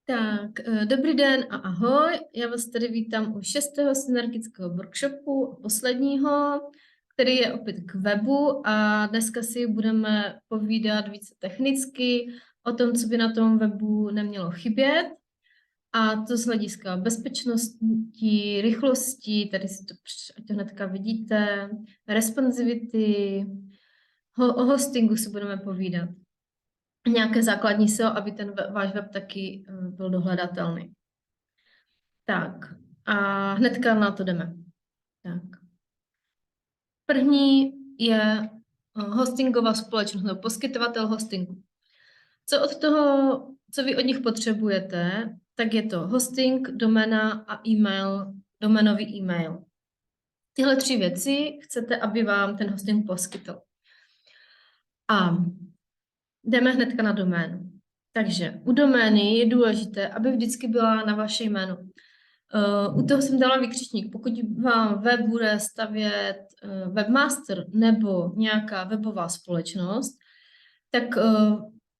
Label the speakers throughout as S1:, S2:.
S1: Tak, dobrý den a ahoj. Já vás tady vítám u 6. synergického workshopu, posledního, který je opět k webu a dneska si budeme povídat více technicky o tom, co by na tom webu nemělo chybět. A to z hlediska bezpečnosti, rychlosti, tady si to ať to hnedka vidíte, responsivity, o hostingu si budeme povídat. Nějaké základní SEO, aby ten váš web taky byl dohledatelný. Tak a hnedka na to jdeme. Tak. První je hostingová společnost nebo poskytovatel hostingu. Co vy od nich potřebujete, tak je to hosting, doména a e-mail, doménový e-mail. Tyhle 3 věci chcete, aby vám ten hosting poskytl. A jdeme hnedka na doménu. Takže u domény je důležité, aby vždycky byla na vaše jméno. U toho jsem dala vykřičník. Pokud vám web bude stavět webmaster nebo nějaká webová společnost, tak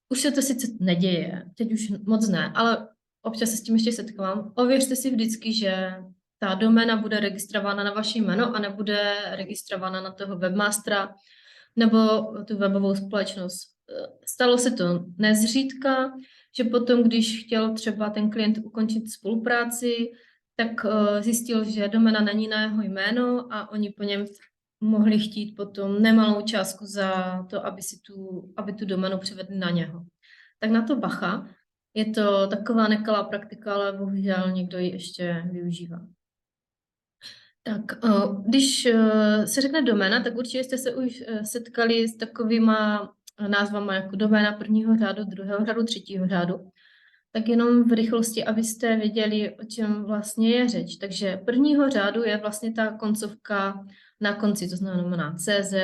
S1: už se to sice neděje, teď už moc ne, ale občas se s tím ještě setkám. Ověřte si vždycky, že ta doména bude registrována na vaše jméno a nebude registrována na toho webmastera nebo tu webovou společnost. Stalo se to nezřídka, že potom, když chtěl třeba ten klient ukončit spolupráci, tak zjistil, že doména není na jeho jméno a oni po něm mohli chtít potom nemalou částku za to, aby tu doménu převedli na něho. Tak na to bacha. Je to taková nekalá praktika, ale bohužel někdo ji ještě využívá. Tak, když se řekne doména, tak určitě jste se už setkali s takovýma názvama jako doména 1. řádu, 2. řádu, 3. řádu. Tak jenom v rychlosti, abyste věděli, o čem vlastně je řeč. Takže 1. řádu je vlastně ta koncovka na konci, to znamená CZ,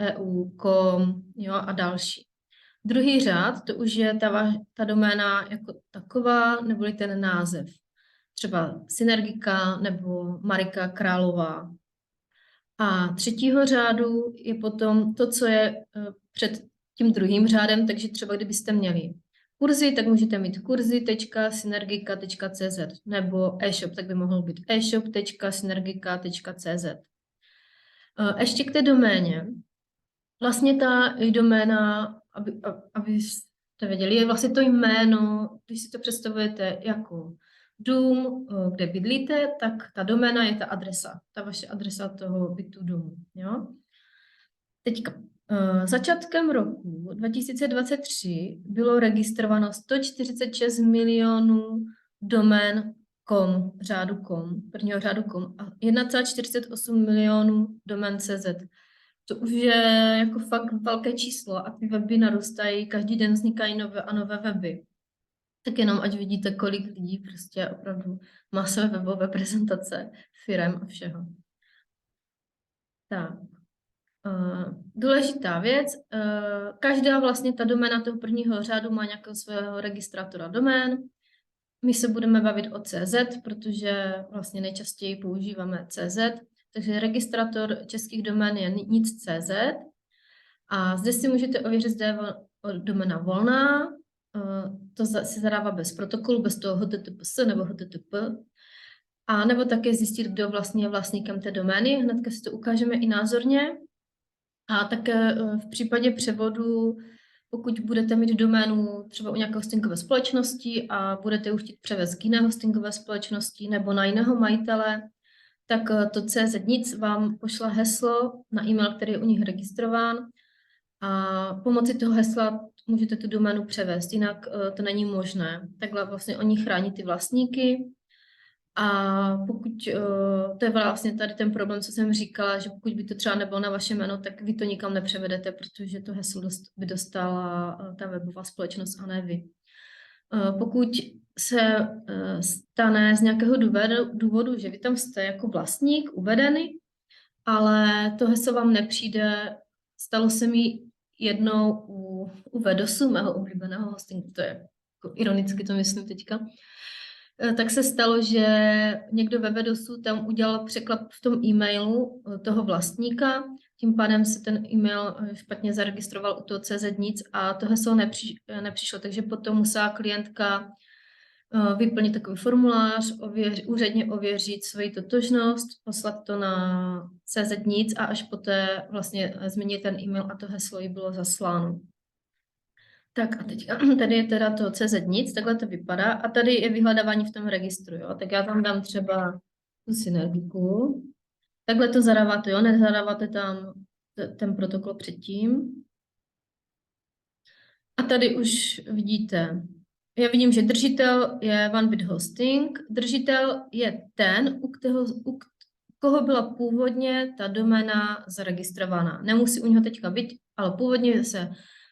S1: EU, com, jo, a další. 2. řád, to už je ta doména jako taková, neboli ten název. Třeba Synergika nebo Marika Králová. A 3. řádu je potom to, co je před tím 2. řádem, takže třeba kdybyste měli kurzy, tak můžete mít kurzy.synergika.cz nebo e-shop, tak by mohl být e-shop.synergika.cz. Ještě k té doméně. Vlastně ta doména, abyste věděli, je vlastně to jméno, když si to představujete jako dům, kde bydlíte, tak ta doména je ta adresa, ta vaše adresa toho bytu domu. Jo? Teďka, začátkem roku 2023 bylo registrováno 146 milionů domén com, řádu com, 1. řádu com a 1,48 milionů domén CZ. To už je jako fakt velké číslo a ty weby narůstají, každý den vznikají nové a nové weby. Tak jenom ať vidíte, kolik lidí prostě opravdu má své webové prezentace firem a všeho. Tak. Důležitá věc, každá vlastně ta doména toho 1. řádu má nějakého svého registrátora domén. My se budeme bavit o CZ, protože vlastně nejčastěji používáme CZ, takže registrátor českých domén je nic.cz a zde si můžete ověřit, zde je doména volná, to se zadává bez protokolu, bez toho HTTPS nebo HTTP, a nebo také zjistit, kdo vlastně je vlastníkem té domény. Hnedka si to ukážeme i názorně. A také v případě převodu, pokud budete mít doménu třeba u nějaké hostingové společnosti a budete už chtít převést k jiné hostingové společnosti nebo na jiného majitele, tak to CZ nic vám pošle heslo na e-mail, který je u nich registrován a pomocí toho hesla můžete tu doménu převést, jinak to není možné. Takhle vlastně oni chrání ty vlastníky. A pokud, to je vlastně tady ten problém, co jsem říkala, že pokud by to třeba nebylo na vaše jméno, tak vy to nikam nepřevedete, protože to heslo by dostala ta webová společnost a ne vy. Pokud se stane z nějakého důvodu, že vy tam jste jako vlastník uvedeny, ale to heslo vám nepřijde, stalo se mi jednou u Vedosu, mého oblíbeného hostingu, to je jako ironicky to myslím teďka, tak se stalo, že někdo ve Vedosu tam udělal překlep v tom e-mailu toho vlastníka, tím pádem se ten e-mail špatně zaregistroval u toho CZ nic a to heslo nepřišlo, takže potom musela klientka vyplnit takový formulář, úředně ověřit svoji totožnost, poslat to na CZ nic a až poté vlastně změnit ten e-mail a to heslo jí bylo zasláno. Tak a teď tady je teda to CZ nic, takhle to vypadá a tady je vyhledávání v tom registru, jo? Tak já tam dám třeba tu synergiku. Takhle to zadáváte, jo? Nezadáváte tam ten protokol předtím. A tady už vidíte, já vidím, že držitel je OneBit Hosting. Držitel je ten, u koho byla původně ta doména zaregistrovaná. Nemusí u něho teďka být, ale původně se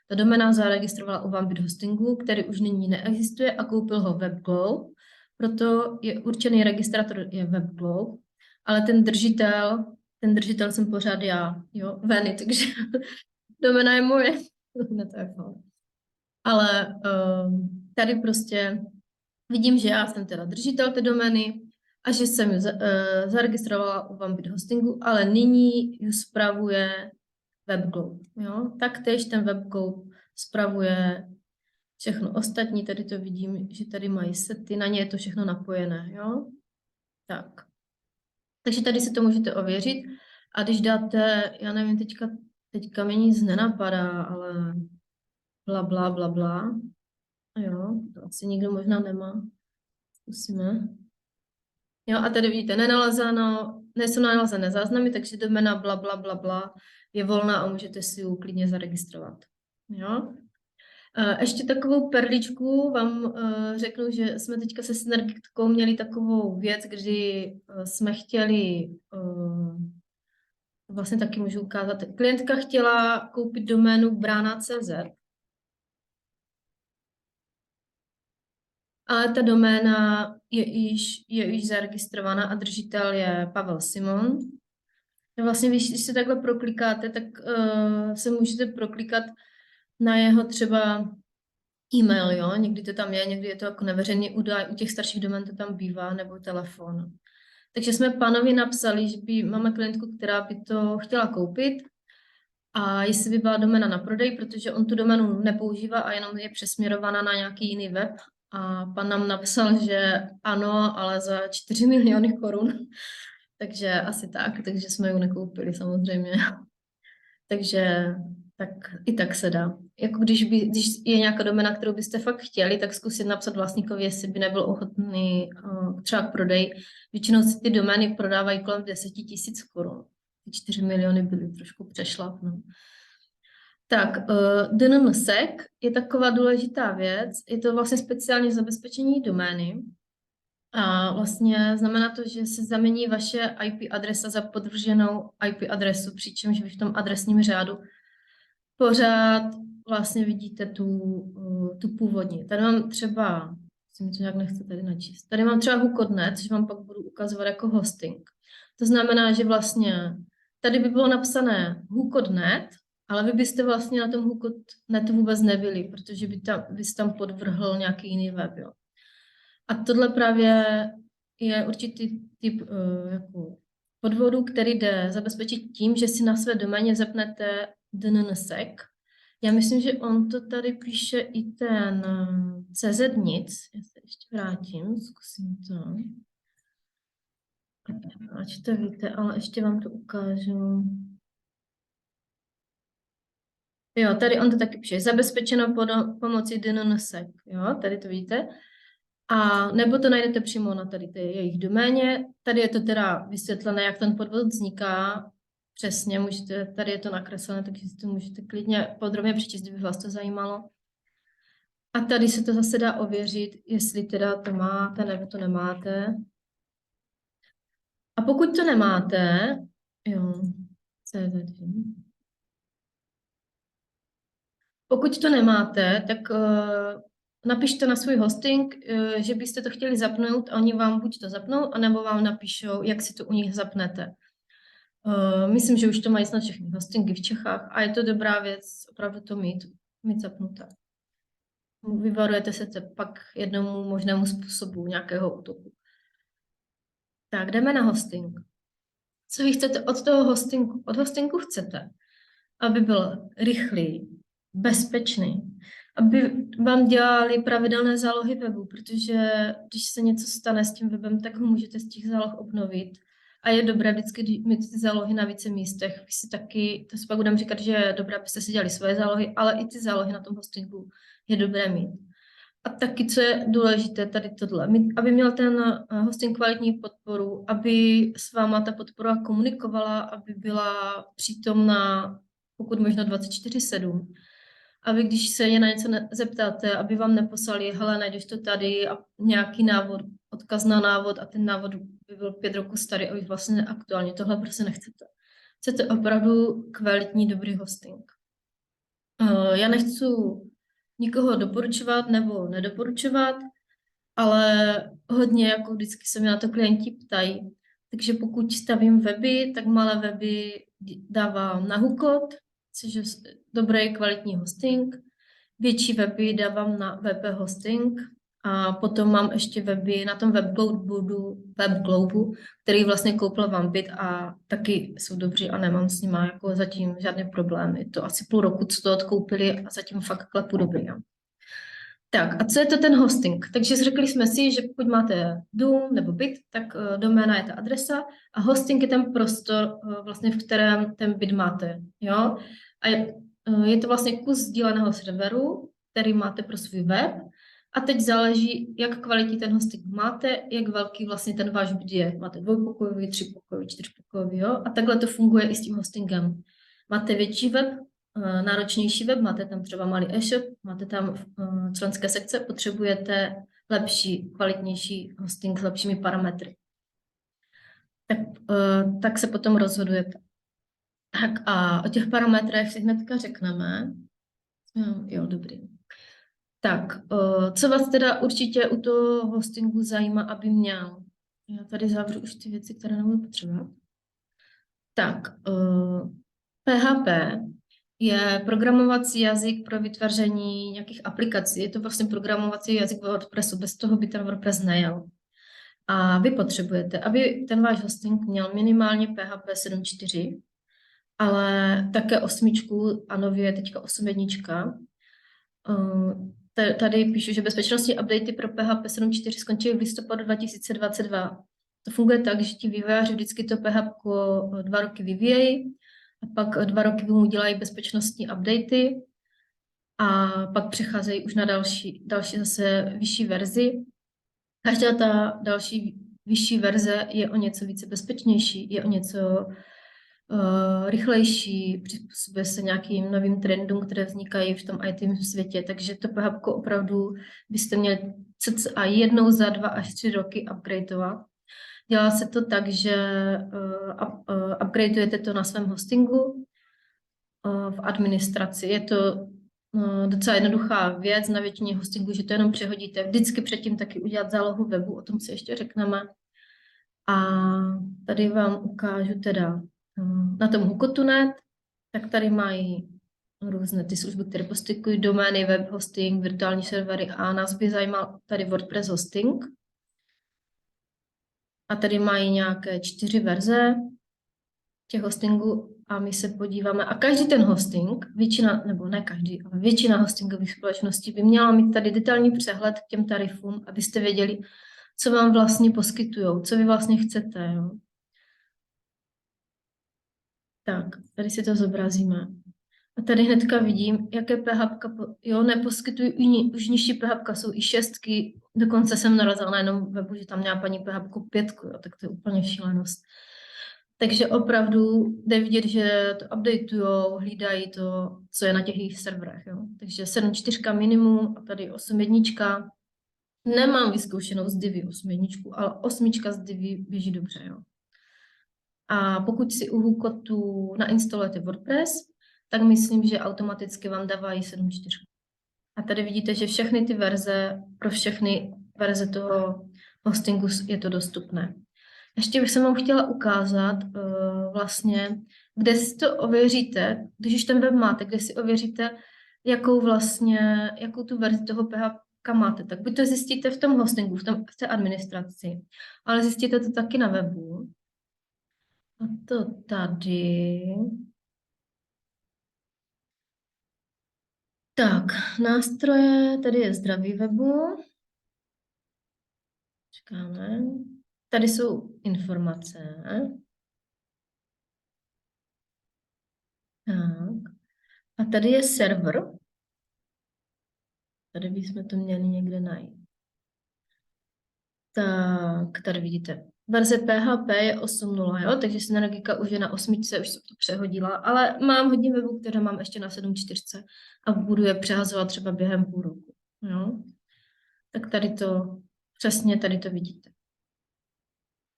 S1: ta doména zaregistrovala u OneBit Hostingu, který už nyní neexistuje a koupil ho WebGlow. Proto je určený registrátor je WebGlow, ale ten držitel jsem pořád já, jo, Veny, takže doména je moje. Ale tady prostě vidím, že já jsem teda držitel té domény a že jsem ji zaregistrovala u OneBit Hostingu, ale nyní ji spravuje WebGlow. Jo? Taktéž ten WebGlow spravuje všechno ostatní. Tady to vidím, že tady mají sety, na ně je to všechno napojené. Jo? Tak. Takže tady si to můžete ověřit. A když dáte, já nevím, teďka mě nic nenapadá, ale bla, bla, bla, bla. A jo, to asi nikdo možná nemá. Zkusíme. Jo, a tady vidíte, nejsou nalezené záznamy, takže doména bla, bla, bla, bla je volná a můžete si ji klidně zaregistrovat. Jo. Ještě takovou perličku vám řeknu, že jsme teďka se Synergickou měli takovou věc, kdy jsme chtěli, vlastně taky můžu ukázat, klientka chtěla koupit doménu brána.cz, ale ta doména je již zaregistrovaná a držitel je Pavel Simon. Vlastně, když se takhle proklikáte, tak se můžete proklikat na jeho třeba e-mail, jo? Někdy to tam je, někdy je to jako neveřejný údaj, u těch starších domén to tam bývá, nebo telefon. Takže jsme pánovi napsali, že máme klientku, která by to chtěla koupit a jestli by byla doména na prodej, protože on tu doménu nepoužívá a jenom je přesměrovaná na nějaký jiný web. A pan nám napsal, že ano, ale za 4 miliony korun. Takže asi tak, takže jsme ji nekoupili samozřejmě. Takže i tak se dá. Jako když je nějaká doména, kterou byste fakt chtěli, tak zkusit napsat vlastníkovi, jestli by nebyl ochotný třeba k prodej. Většinou si ty domény prodávají kolem 10 000 korun. Ty 4 miliony byly trošku přešlap. No. Tak, DNSSEC je taková důležitá věc. Je to vlastně speciálně zabezpečení domény. A vlastně znamená to, že se zamění vaše IP adresa za podvrženou IP adresu, přičemž vy v tom adresním řádu pořád vlastně vidíte tu původní. Tady mám třeba, si mi to nějak nechce tady načíst, tady mám třeba Huko.net, což vám pak budu ukazovat jako hosting. To znamená, že vlastně tady by bylo napsané Huko.net, ale vy byste vlastně na tom Huko.netu vůbec nebyli, protože byste tam podvrhl nějaký jiný web. Jo. A tohle právě je určitý typ jako podvodu, který jde zabezpečit tím, že si na své doméně zapnete DNSSEC. Já myslím, že on to tady píše i ten CZ nic. Já se ještě vrátím, zkusím to. Ať to víte, ale ještě vám to ukážu. Jo, tady on to taky píše. Zabezpečeno pomocí DNSSEC. Jo, tady to vidíte. A nebo to najdete přímo na tady té jejich doméně. Tady je to teda vysvětlené, jak ten podvod vzniká. Přesně, tady je to nakreslené, takže si to můžete klidně podrobně přečíst, kdyby vás to zajímalo. A tady se to zase dá ověřit, jestli teda to máte nebo to nemáte. A pokud to nemáte, pokud to nemáte, tak napište na svůj hosting, že byste to chtěli zapnout a oni vám buď to zapnou, anebo vám napíšou, jak si to u nich zapnete. Myslím, že už to mají snad všechny hostingy v Čechách a je to dobrá věc opravdu to mít zapnuté. Vyvarujete se pak jednomu možnému způsobu nějakého útoku. Tak, jdeme na hosting. Co vy chcete od toho hostingu? Od hostingu chcete, aby byl rychlý, bezpečný, aby vám dělali pravidelné zálohy webu, protože když se něco stane s tím webem, tak ho můžete z těch záloh obnovit. A je dobré vždycky mít ty zálohy na více místech. Vy si taky, to si pak budeme říkat, že je dobré, abyste si dělali svoje zálohy, ale i ty zálohy na tom hostingu je dobré mít. A taky, co je důležité, tady tohle, aby měl ten hosting kvalitní podporu, aby s váma ta podpora komunikovala, aby byla přítomná pokud možno 24/7. Aby když se je na něco zeptáte, aby vám neposlali, hele, najdeš to tady a nějaký návod, odkaz na návod a ten návod by byl 5 roků starý a už vlastně neaktuální. Tohle prostě nechcete. Chcete opravdu kvalitní, dobrý hosting. Já nechci nikoho doporučovat nebo nedoporučovat, ale hodně, jako vždycky se mě na to klienti ptají. Takže pokud stavím weby, tak malé weby dávám na Hookot, což je dobrý kvalitní hosting. Větší weby dávám na VP hosting a potom mám ještě weby na tom WebGlobu, který vlastně koupil Vambit a taky jsou dobří a nemám s nimi jako zatím žádné problémy. To asi půl roku, co to odkoupili a zatím fakt klepu dobrý. Jo. Tak a co je to ten hosting? Takže řekli jsme si, že pokud máte dům nebo byt, tak doména je ta adresa a hosting je ten prostor, vlastně, v kterém ten byt máte. Jo? A je to vlastně kus sdíleného serveru, který máte pro svůj web. A teď záleží, jak kvalitní ten hosting máte, jak velký vlastně ten váš byt je. Máte dvojpokojový, třípokojový, čtyřpokojový, jo? A takhle to funguje i s tím hostingem. Máte větší web, náročnější web, máte tam třeba malý e-shop, máte tam členské sekce, potřebujete lepší, kvalitnější hosting s lepšími parametry. Tak se potom rozhodujete. Tak a o těch parametrech si hnedka řekneme. Jo, dobrý. Tak, co vás teda určitě u toho hostingu zajímá, aby měl? Já tady zavřu už ty věci, které nebudu potřebovat. Tak, PHP je programovací jazyk pro vytváření nějakých aplikací. Je to vlastně programovací jazyk WordPressu, bez toho by ten WordPress nejel. A vy potřebujete, aby ten váš hosting měl minimálně PHP 7.4, ale také 8 a nově teďka 8.1. Tady píšu, že bezpečnostní updaty pro PHP 7.4 skončily v listopadu 2022. To funguje tak, že ti vývojáři vždycky to PHP 2 roky vyvíjejí a pak 2 roky mu dělají bezpečnostní updaty a pak přecházejí už na další zase vyšší verzi. Každá ta další vyšší verze je o něco více bezpečnější, je o něco rychlejší, přizpůsobuje se nějakým novým trendům, které vznikají v tom IT světě, takže to PHP opravdu byste měli cca jednou za 2 až 3 roky upgradeovat. Dělá se to tak, že upgradeujete to na svém hostingu v administraci. Je to docela jednoduchá věc na většině hostingu, že to jenom přehodíte. Vždycky předtím taky udělat zálohu webu, o tom si ještě řekneme. A tady vám ukážu teda na tom Hookotu.net, tak tady mají různé ty služby, které poskytují domény, web hosting, virtuální servery a nás by zajímal tady WordPress hosting. A tady mají nějaké 4 verze těch hostingů a my se podíváme. A každý ten hosting, většina, nebo ne každý, ale většina hostingových společností by měla mít tady detailní přehled k těm tarifům, abyste věděli, co vám vlastně poskytují, co vy vlastně chcete. Jo? Tak, tady si to zobrazíme. A tady hnedka vidím, jaké PHP, jo, neposkytují už nižší PHP, jsou i 6, dokonce jsem narazila na jednom webu, že tam měla paní PHP 5, jo, tak to je úplně šílenost. Takže opravdu jde vidět, že to updateujou, hlídají to, co je na těch jejich serverech. Jo. Takže 7.4 minimum a tady 8.1. Nemám vyzkoušenou z Divi 8.1, ale 8 z Divi běží dobře. Jo. A pokud si u Hookotu nainstalujete WordPress, tak myslím, že automaticky vám dávají 7.4. A tady vidíte, že všechny ty verze, pro všechny verze toho hostingu je to dostupné. Ještě bych se vám chtěla ukázat vlastně, kde si to ověříte, když už ten web máte, kde si ověříte, jakou tu verzi toho PHP máte. Tak buď to zjistíte v tom hostingu, v té administraci, ale zjistíte to taky na webu. A to tady. Tak, nástroje, tady je zdraví webu. Čekáme. Tady jsou informace. Tak. A tady je server. Tady bychom to měli někde najít. Tak, tady vidíte. Verze PHP je 8.0, jo? Takže Synergika už je na 8, už se to přehodila, ale mám hodně webů, které mám ještě na 7.4 a budu je přehazovat třeba během půl roku. Jo? Tak tady to, přesně tady to vidíte.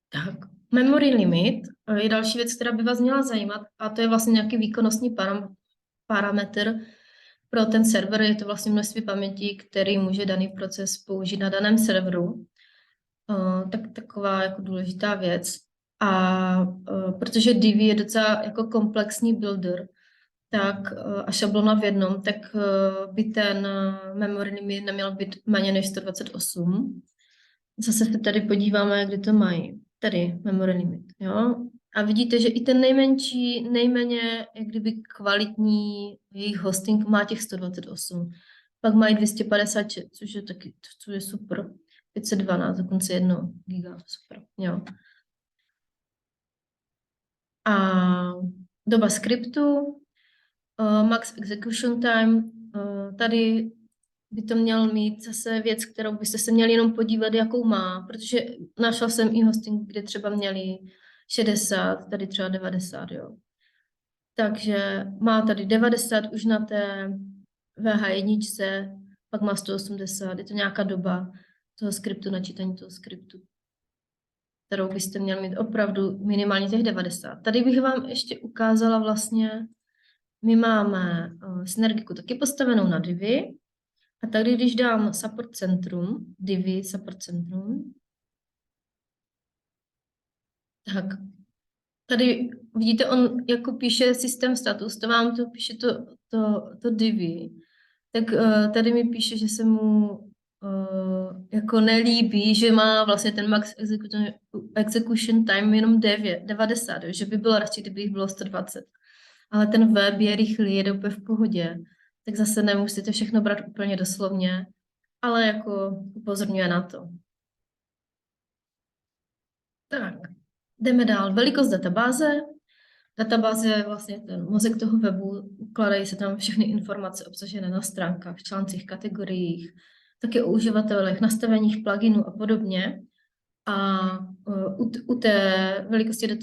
S1: Tak, memory limit je další věc, která by vás měla zajímat, a to je vlastně nějaký výkonnostní parametr pro ten server. Je to vlastně množství paměti, který může daný proces použít na daném serveru. Tak taková jako důležitá věc. A protože Divi je docela jako komplexní builder, tak a šablona v jednom, tak by ten memory limit neměl být méně než 128. Zase se tady podíváme, kde to mají. Tady memory limit, jo. A vidíte, že i ten nejméně jak kdyby kvalitní jejich hosting má těch 128. Pak mají 256, což je taky, což je super. 512, dokonce 1 giga, super, jo. A doba skriptu, max execution time, tady by to měl mít zase věc, kterou byste se měli jenom podívat, jakou má, protože našla jsem i hosting, kde třeba měli 60, tady třeba 90, jo. Takže má tady 90 už na té VH1, pak má 180, je to nějaká doba toho skriptu, načítání toho skriptu, kterou byste měli mít opravdu minimálně těch 90. Tady bych vám ještě ukázala vlastně, my máme Synergiku taky postavenou na Divi, a tady, když dám support centrum, Divi support centrum, tak tady vidíte, on jako píše systém status, to vám to píše to Divi, tak tady mi píše, že se mu jako nelíbí, že má vlastně ten max execution time jenom 90, že by bylo radši, kdyby jich bylo 120. Ale ten web je rychlý, jede úplně v pohodě, tak zase nemusíte všechno brát úplně doslovně, ale jako upozorňuje na to. Tak, jdeme dál. Velikost databáze. Databáze je vlastně ten mozek toho webu, ukládají se tam všechny informace obsažené na stránkách, článcích, kategoriích, taky o uživatelech, nastaveních pluginů a podobně. A u té velikosti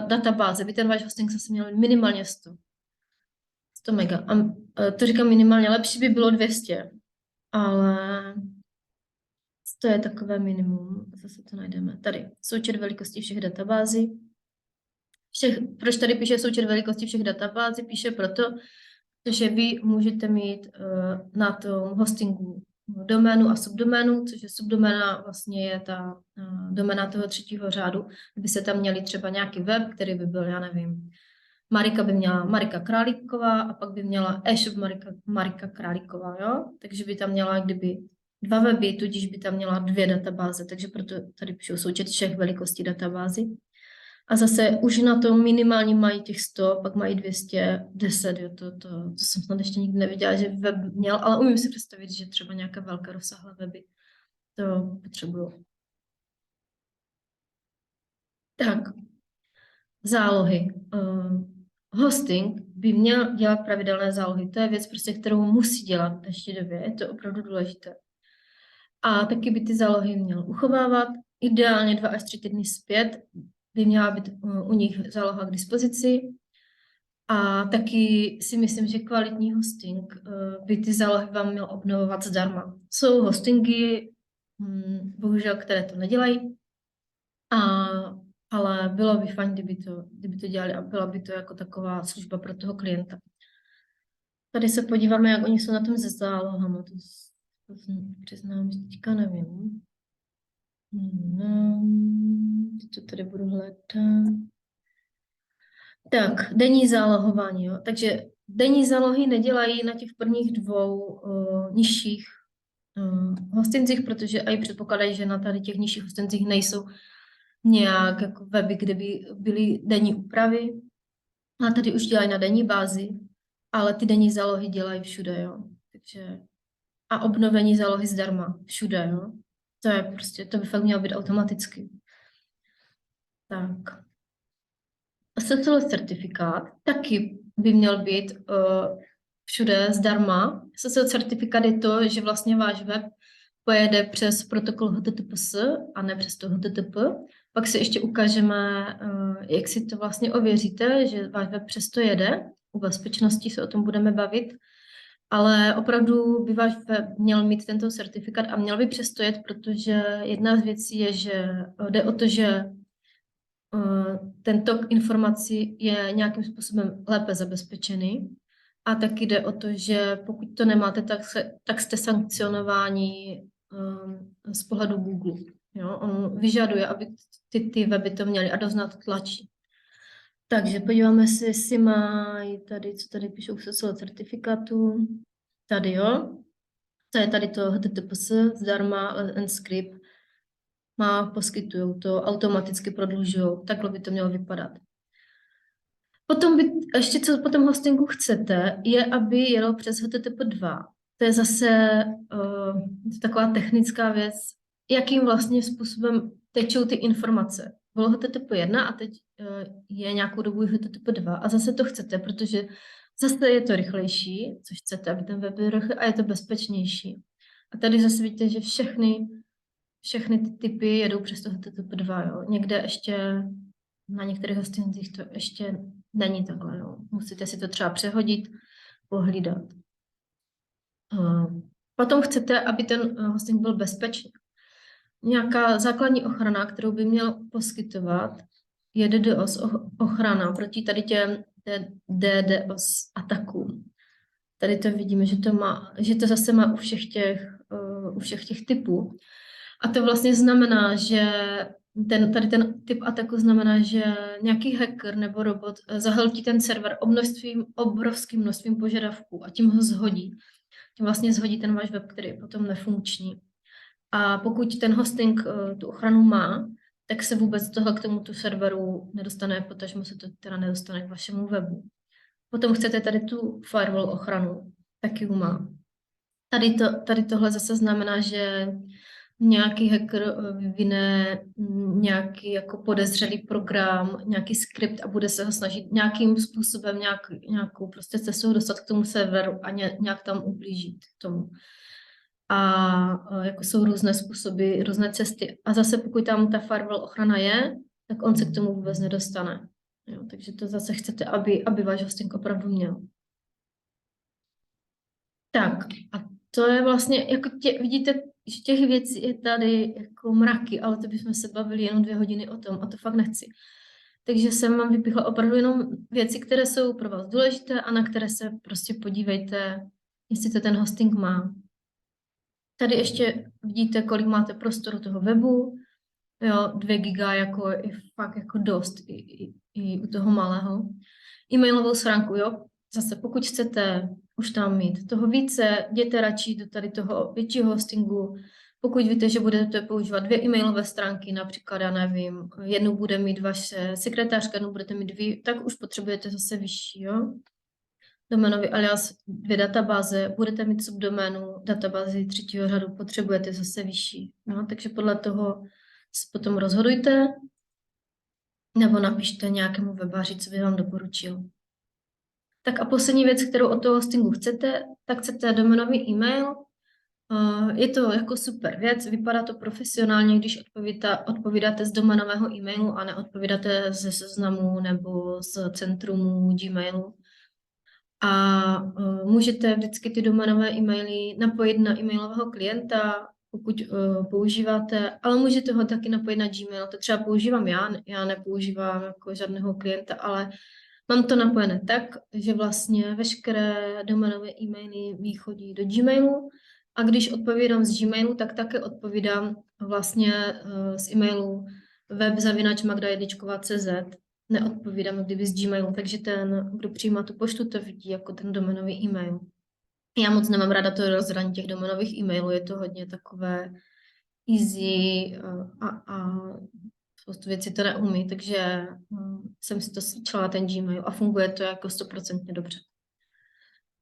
S1: databáze by ten váš hosting zase měl minimálně 100 mega. A to říkám minimálně, lepší by bylo 200, ale to je takové minimum. Zase to najdeme. Tady součet velikostí všech databází. Proč tady píše součet velikostí všech databází? Píše proto, že vy můžete mít na tom hostingu doménu a subdoménu, což je subdoména, vlastně je ta doména toho 3. řádu. Kdyby se tam měli třeba nějaký web, který by byl, já nevím, Marika by měla Marika Králíková a pak by měla e-shop Marika Králíková, jo? Takže by tam měla kdyby 2 weby, tudíž by tam měla 2 databáze, takže proto tady píšou součet všech velikostí databází. A zase už na tom minimálně mají těch 100, pak mají 210, jo, to jsem snad ještě nikdy neviděla, že web měl, ale umím si představit, že třeba nějaké velké rozsáhlé weby to potřebují. Tak, zálohy. Hosting by měl dělat pravidelné zálohy. To je věc, prostě, kterou musí dělat v dnešní době. Je to opravdu důležité. A taky by ty zálohy měl uchovávat. Ideálně 2 až 3 týdny zpět by měla být u nich záloha k dispozici. A taky si myslím, že kvalitní hosting by ty zálohy vám měl obnovovat zdarma. Jsou hostingy, bohužel, které to nedělají, ale bylo by fajn, kdyby to dělali a byla by to jako taková služba pro toho klienta. Tady se podíváme, jak oni jsou na tom se zálohama. To přiznám, že teďka nevím. To tady budu hledat. Tak, denní zálohování. Jo. Takže denní zálohy nedělají na těch prvních 2 nižších hostinzích, protože i předpokládají, že na tady těch nižších hostinzích nejsou nějak jako weby, kde by byly denní úpravy. A tady už dělají na denní bázi, ale ty denní zálohy dělají všude. Jo. takže a obnovení zálohy zdarma všude, jo. To je prostě, to by fakt mělo být automaticky. Tak. SSL certifikát taky by měl být všude zdarma. SSL certifikát je to, že vlastně váš web pojede přes protokol HTTPS a ne přes to HTTP. Pak si ještě ukážeme, jak si to vlastně ověříte, že váš web přesto jede. U bezpečnosti se o tom budeme bavit. Ale opravdu by váš web měl mít tento certifikát a měl by přesto jet, protože jedna z věcí je, že jde o to, že ten tok informací je nějakým způsobem lépe zabezpečený. A taky jde o to, že pokud to nemáte, tak jste sankcionováni z pohledu Google. Jo? On vyžaduje, aby ty weby to měly a dost na to tlačí. Takže podíváme se, jestli mají tady, co tady píšou se SSL certifikátu. Tady, jo. To je tady to HTTPS zdarma, Enscript. Poskytují to, automaticky prodlužují. Takhle by to mělo vypadat. Potom ještě co po tom hostingu chcete, je, aby jelo přes HTTP 2. To je zase taková technická věc, jakým vlastně způsobem tečou ty informace. Bylo HTTP 1 a teď je nějakou dobu HTTP 2 a zase to chcete, protože zase je to rychlejší, což chcete, aby ten web byl rychlý a je to bezpečnější. A tady zase vidíte, že všechny ty typy jedou přes to HTTP 2. Jo. Někde ještě na některých hostingcích to ještě není takhle. Jo. Musíte si to třeba přehodit, pohlídat. Potom chcete, aby ten hosting byl bezpečný. Nějaká základní ochrana, kterou by měl poskytovat, je DDoS ochrana proti tady těm DDoS atakům. Tady to vidíme, že to zase má u všech těch typů. A to vlastně znamená, že tady ten typ ataku znamená, že nějaký hacker nebo robot zahltí ten server obrovským množstvím požadavků a tím ho zhodí. Tím vlastně zhodí ten váš web, který je potom nefunkční. A pokud ten hosting tu ochranu má, tak se vůbec tohle k tomuto serveru nedostane, potažmo se to teda nedostane k vašemu webu. Potom chcete tady tu firewall ochranu, taky ji má. Tady tohle zase znamená, že nějaký hacker vyvine nějaký jako podezřelý program, nějaký skript a bude se ho snažit nějakým způsobem, nějakou prostě cestou dostat k tomu serveru a nějak tam ublížit tomu. A jako jsou různé způsoby, různé cesty. A zase pokud tam ta firewall ochrana je, tak on se k tomu vůbec nedostane. Jo, takže to zase chcete, aby váš hosting opravdu měl. Tak a to je vlastně, jako vidíte, že těch věcí je tady jako mraky, ale to bychom se bavili jenom 2 hodiny o tom a to fakt nechci. Takže jsem vám vypichla opravdu jenom věci, které jsou pro vás důležité a na které se prostě podívejte, jestli to ten hosting má. Tady ještě vidíte, kolik máte prostoru toho webu. Jo, 2 giga jako je fakt jako dost i u toho malého. E-mailovou schránku, jo. Zase pokud chcete už tam mít toho více, jděte radši do tady toho většího hostingu. Pokud víte, že budete používat 2 e-mailové stránky, například, já nevím, jednu bude mít vaše sekretářka, jednu budete mít 2, tak už potřebujete zase vyšší, jo. Doménový alias 2 databáze, budete mít subdoménu databázi 3. řadu, potřebujete zase vyšší. No, takže podle toho se potom rozhodujte, nebo napište nějakému webáři, co by vám doporučil. Tak a poslední věc, kterou od toho hostingu chcete, tak chcete doménový e-mail. Je to jako super věc, vypadá to profesionálně, když odpovídáte z doménového e-mailu a neodpovídáte ze seznamu nebo z centrumu Gmailu. A můžete vždycky ty doménové e-maily napojit na e-mailového klienta, pokud používáte, ale můžete ho taky napojit na Gmail. To třeba používám já nepoužívám jako žádného klienta, ale mám to napojené tak, že vlastně veškeré doménové e-maily mi chodí do Gmailu a když odpovídám z Gmailu, tak také odpovídám vlastně z e-mailu web@magdajedličková.cz. Neodpovídám kdyby z Gmailu, takže ten, kdo přijímá tu poštu, to vidí jako ten doménový e-mail. Já moc nemám ráda to rozhraní těch doménových e-mailů, je to hodně takové easy a spoustu věcí to neumí, takže jsem si to sčala ten Gmail a funguje to jako 100% dobře.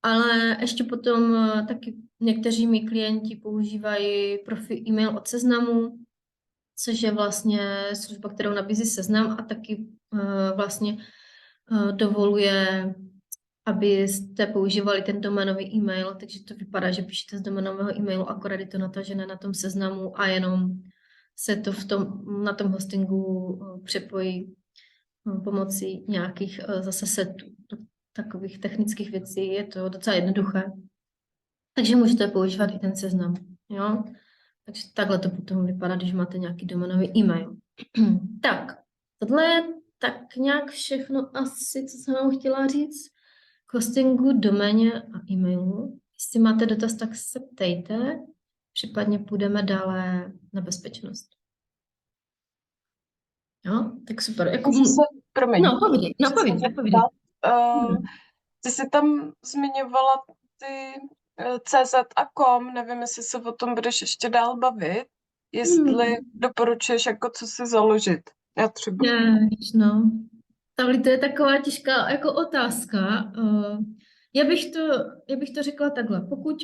S1: Ale ještě potom taky někteří mý klienti používají profi e-mail od Seznamu, což je vlastně služba, kterou nabízí Seznam a taky vlastně dovoluje, abyste používali ten doménový e-mail, takže to vypadá, že píšete z doménového e-mailu, akorát je to natažené na tom Seznamu a jenom se to na tom hostingu přepojí pomocí nějakých zase setů, takových technických věcí. Je to docela jednoduché. Takže můžete používat i ten Seznam. Jo? Takže takhle to potom vypadá, když máte nějaký doménový e-mail. Tak, tohle je tak nějak všechno asi, co jsem vám chtěla říct k hostingu, doméně a e-mailu. Jestli máte dotaz, tak se ptejte, případně půjdeme dále na bezpečnost. Jo, tak super. Jako,
S2: promiň.
S1: No, povídej.
S2: Ty jsi tam zmiňovala ty CZ a com, nevím, jestli se o tom budeš ještě dál bavit, jestli doporučuješ jako co si založit. Já třeba.
S1: No. To je taková těžká jako otázka. Já bych to řekla takhle. Pokud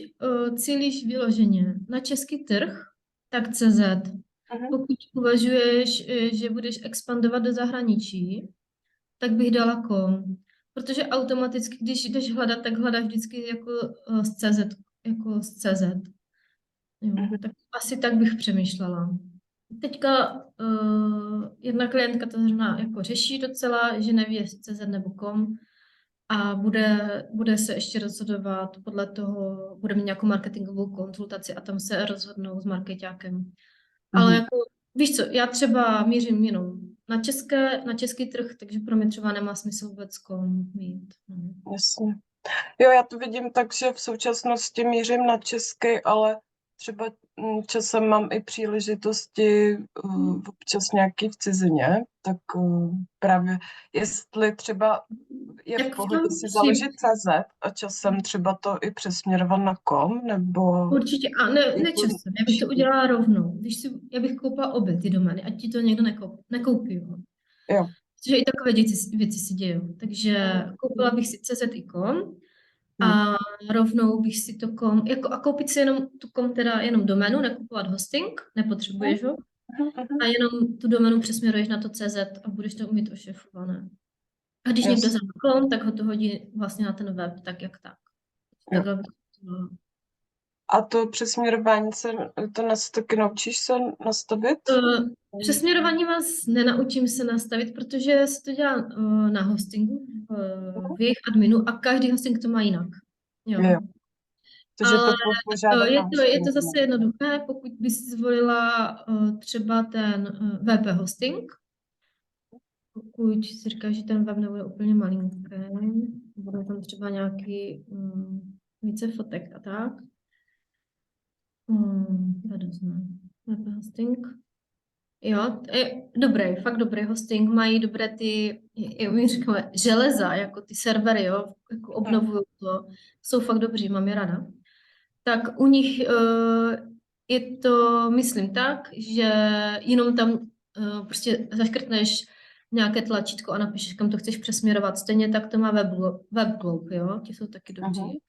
S1: cílíš vyloženě na český trh, tak CZ. Pokud uvažuješ, že budeš expandovat do zahraničí, tak bych dala com. Protože automaticky, když jdeš hledat, tak hledáš vždycky jako z CZ. Jako z CZ. Jo, tak asi tak bych přemýšlela. Teďka jedna klientka to zrovna jako řeší docela, že neví, jestli CZ nebo com a bude se ještě rozhodovat podle toho, bude mít nějakou marketingovou konzultaci a tam se rozhodnou s markeťákem. Ale jako, víš co, já třeba mířím jenom na český trh, takže pro mě třeba nemá smysl vůbec com mít.
S2: Jasně. Jo, já to vidím tak, že v současnosti mířím na český, ale třeba časem mám i příležitosti občas nějaký v cizině, tak právě jestli třeba je v pohodě si založit CZ a časem třeba to i přesměrovat na com, nebo...
S1: Určitě, a ne časem, já bych to udělala rovnou. Já bych koupila obě ty domény, ať ti to někdo nekoupí.
S2: Jo.
S1: Protože i takové věci si dějou. Takže koupila bych si CZ i com a rovnou bych si to com, jako a koupit si jenom tu com, teda jenom doménu, nekupovat hosting, nepotřebuješ ho, a jenom tu doménu přesměruješ na to CZ a budeš to umět ošefované. A když někdo zapne com, tak ho to hodí vlastně na ten web, tak jak tak. Takhle bych to...
S2: A to přesměrování taky naučíš se nastavit?
S1: Přesměrování vás nenaučím se nastavit, protože se to dělá na hostingu, v jejich adminu a každý hosting to má jinak. Jo.
S2: Takže to
S1: je to zase jednoduché, pokud bys zvolila třeba ten VP hosting, pokud si říkáš, že ten web nebude úplně malinký, bude tam třeba nějaký více fotek a tak. VP hosting. Jo, dobrý, fakt dobrý hosting, mají dobré ty, my říkáme, železa, jako ty servery, jo, jako obnovují to, jsou fakt dobří, mám je ráda. Tak u nich je to, myslím tak, že jenom tam prostě zaškrtneš nějaké tlačítko a napíšeš, kam to chceš přesměrovat. Stejně tak to má WebGlobe, jo, ti jsou taky dobří.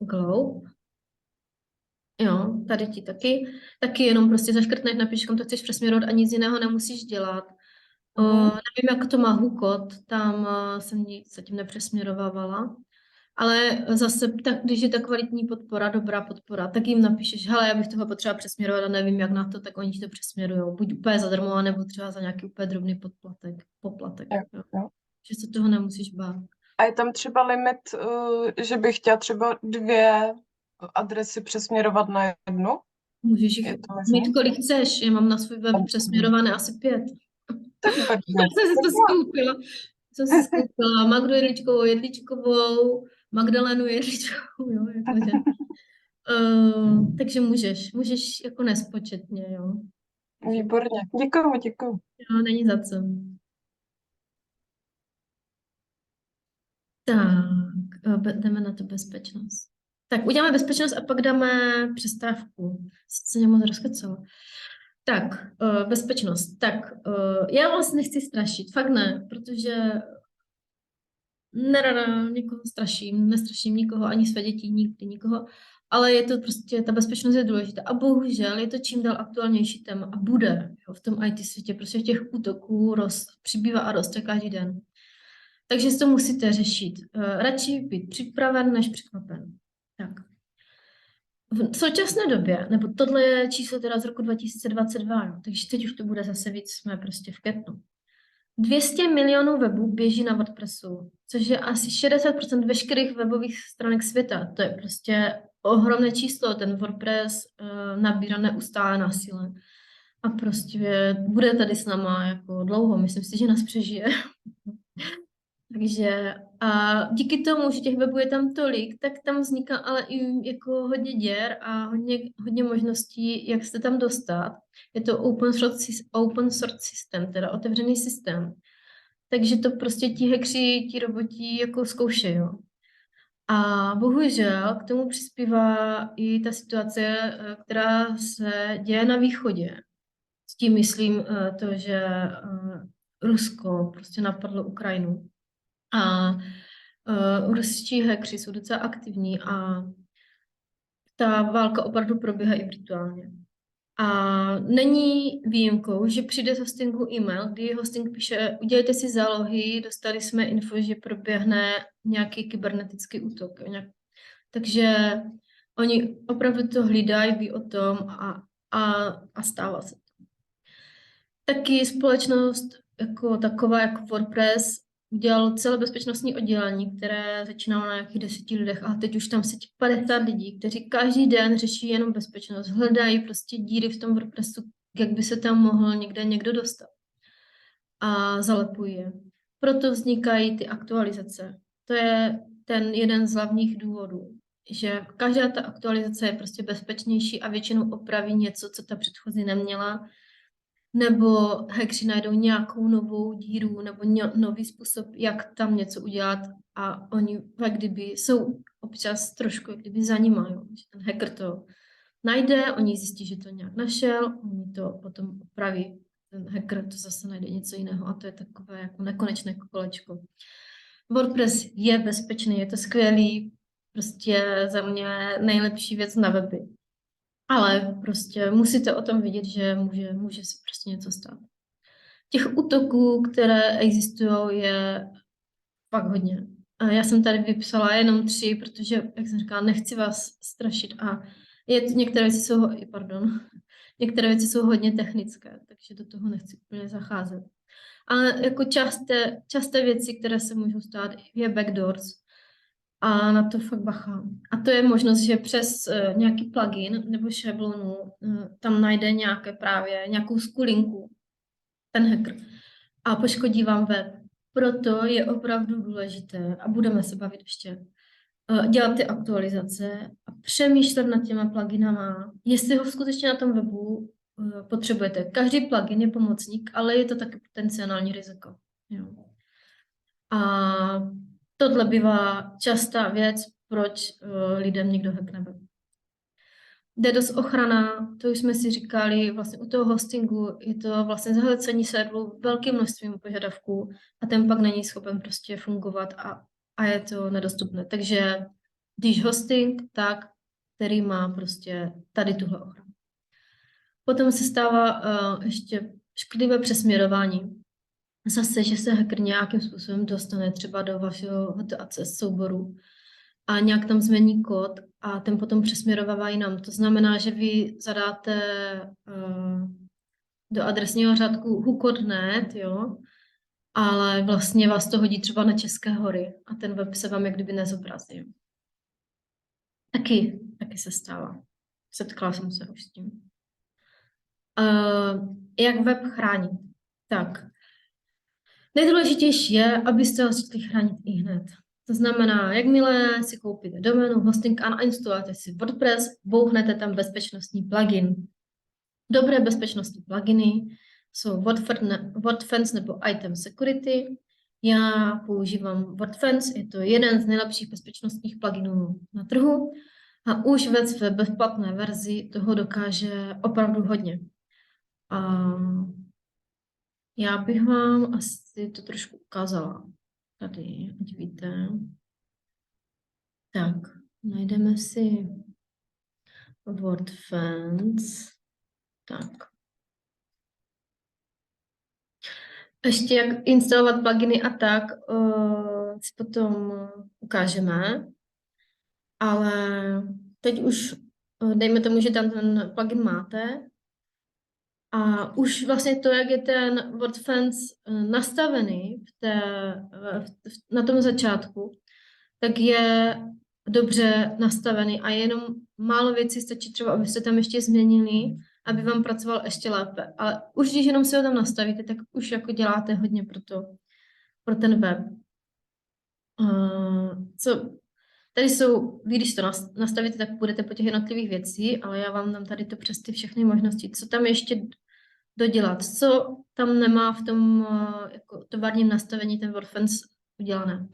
S1: Globe. Jo, tady ti taky jenom prostě zaškrtneš, napíšeš, kam to chceš přesměrovat a nic jiného nemusíš dělat. Nevím, jak to má Hukot, tam jsem nic zatím nepřesměrovávala, ale zase, když je ta kvalitní podpora, dobrá podpora, tak jim napíšeš, hele, já bych toho potřeba přesměrovat a nevím, jak na to, tak oni ti to přesměrujou, buď úplně zadarmo, nebo třeba za nějaký úplně drobný poplatek. Jo. Že se toho nemusíš bát.
S2: A je tam třeba limit, že bych chtěla třeba 2 adresy přesměrovat na jednu?
S1: Můžeš jich mít kolik chceš, já mám na svůj web přesměrované asi 5. Jsem si skoupila Magdu Jedličkovou, Magdalenu Jedličkovou, jo, jakože. Takže můžeš jako nespočetně, jo.
S2: Výborně, děkuju.
S1: Jo, není za co. Tak, jdeme na tu bezpečnost. Tak uděláme bezpečnost a pak dáme přestávku. Se mě moc rozkecalo. Tak, bezpečnost. Tak, já vás nechci strašit, fakt ne, protože nerada někoho straším, nestraším nikoho, ani své děti, nikdy nikoho, ale je to prostě, ta bezpečnost je důležitá a bohužel je to čím dál aktuálnější téma a bude, jo, v tom IT světě, prostě těch útoků přibývá a roste každý den. Takže si to musíte řešit. Radši být připraven, než překvapen. Tak. V současné době, nebo tohle je číslo teda z roku 2022, jo, takže teď už to bude zase víc, jsme prostě v květnu. 200 milionů webů běží na WordPressu, což je asi 60% veškerých webových stránek světa. To je prostě ohromné číslo, ten WordPress nabírá neustále na síle. A prostě bude tady s náma jako dlouho, myslím si, že nás přežije. Takže a díky tomu, že těch webů je tam tolik, tak tam vzniká ale i jako hodně děr a hodně možností, jak se tam dostat. Je to open source systém, teda otevřený systém. Takže to prostě ti hackři, ti roboti jako zkoušejí. A bohužel k tomu přispívá i ta situace, která se děje na východě. S tím myslím to, že Rusko prostě napadlo Ukrajinu. A ruští hackři jsou docela aktivní a ta válka opravdu probíhá i virtuálně. A není výjimkou, že přijde z hostingu e-mail, kdy hosting píše, udělejte si zálohy, dostali jsme info, že proběhne nějaký kybernetický útok. Takže oni opravdu to hlídají, ví o tom a stává se to. Taky společnost jako taková, jako WordPress, udělal celé bezpečnostní oddělení, které začínalo na nějakých 10 lidech a teď už tam sedí 50 lidí, kteří každý den řeší jenom bezpečnost, hledají prostě díry v tom WordPressu, jak by se tam mohl někdo dostat a zalepují je. Proto vznikají ty aktualizace. To je ten jeden z hlavních důvodů, že každá ta aktualizace je prostě bezpečnější a většinou opraví něco, co ta předchozí neměla, nebo hackři najdou nějakou novou díru nebo nový způsob, jak tam něco udělat a oni jak kdyby jsou občas trošku jak kdyby za nima, jo. Že ten hacker to najde, oni zjistí, že to nějak našel, oni to potom opraví. Ten hacker to zase najde něco jiného a to je takové jako nekonečné kolečko. WordPress je bezpečný, je to skvělý, prostě za mě nejlepší věc na weby. Ale prostě musíte o tom vidět, že může se prostě něco stát. Těch útoků, které existují, je fakt hodně. A já jsem tady vypsala jenom 3, protože, jak jsem říkala, nechci vás strašit a některé věci jsou hodně technické, takže do toho nechci úplně zacházet. Ale jako časté věci, které se můžou stát, je backdoors. A na to fakt bacha. A to je možnost, že přes nějaký plugin nebo šablonu tam najde nějakou skulinku, ten hacker, a poškodí vám web. Proto je opravdu důležité, a budeme se bavit ještě, dělat ty aktualizace a přemýšlet nad těma pluginama, jestli ho skutečně na tom webu potřebujete. Každý plugin je pomocník, ale je to taky potenciální riziko. Jo. A tohle bývá častá věc, proč lidem někdo hackne web. DDoS ochrana, to už jsme si říkali, vlastně u toho hostingu je to vlastně zahlcení serveru velkým množstvím požadavků a ten pak není schopen prostě fungovat a je to nedostupné. Takže když hosting, tak který má prostě tady tuhle ochranu. Potom se stává ještě škodlivé přesměrování. Zase, že se hacker nějakým způsobem dostane třeba do vašeho HTACS souboru a nějak tam změní kód a ten potom přesměrovává jinam. To znamená, že vy zadáte do adresního řádku who.net, jo, ale vlastně vás to hodí třeba na České hory a ten web se vám jak kdyby nezobrazí. Taky se stává. Setkala jsem se už s tím. Jak web chránit? Tak, nejdůležitější je, abyste ho začali chránit i hned. To znamená, jakmile si koupíte doménu, hosting a nainstalujete si WordPress, bouchnete tam bezpečnostní plugin. Dobré bezpečnostní pluginy jsou WordFence nebo Item Security. Já používám WordFence, je to jeden z nejlepších bezpečnostních pluginů na trhu a už ve bezplatné verzi toho dokáže opravdu hodně. A já bych vám asi to trošku ukázala. Tady, ať víte. Tak, najdeme si WordFence. Tak. Ještě jak instalovat pluginy a tak si potom ukážeme. Ale teď už dejme tomu, že tam ten plugin máte. A už vlastně to, jak je ten WordFence nastavený na tom začátku, tak je dobře nastavený a jenom málo věcí stačí třeba, abyste tam ještě změnili, aby vám pracoval ještě lépe. Ale už když jenom si ho tam nastavíte, tak už jako děláte hodně pro ten web. Tady jsou, vy když to nastavíte, tak půjdete po těch jednotlivých věcí, ale já vám dám tady to přes ty všechny možnosti, co tam ještě dodělat, co tam nemá v tom jako továrním nastavení ten WordFence udělané.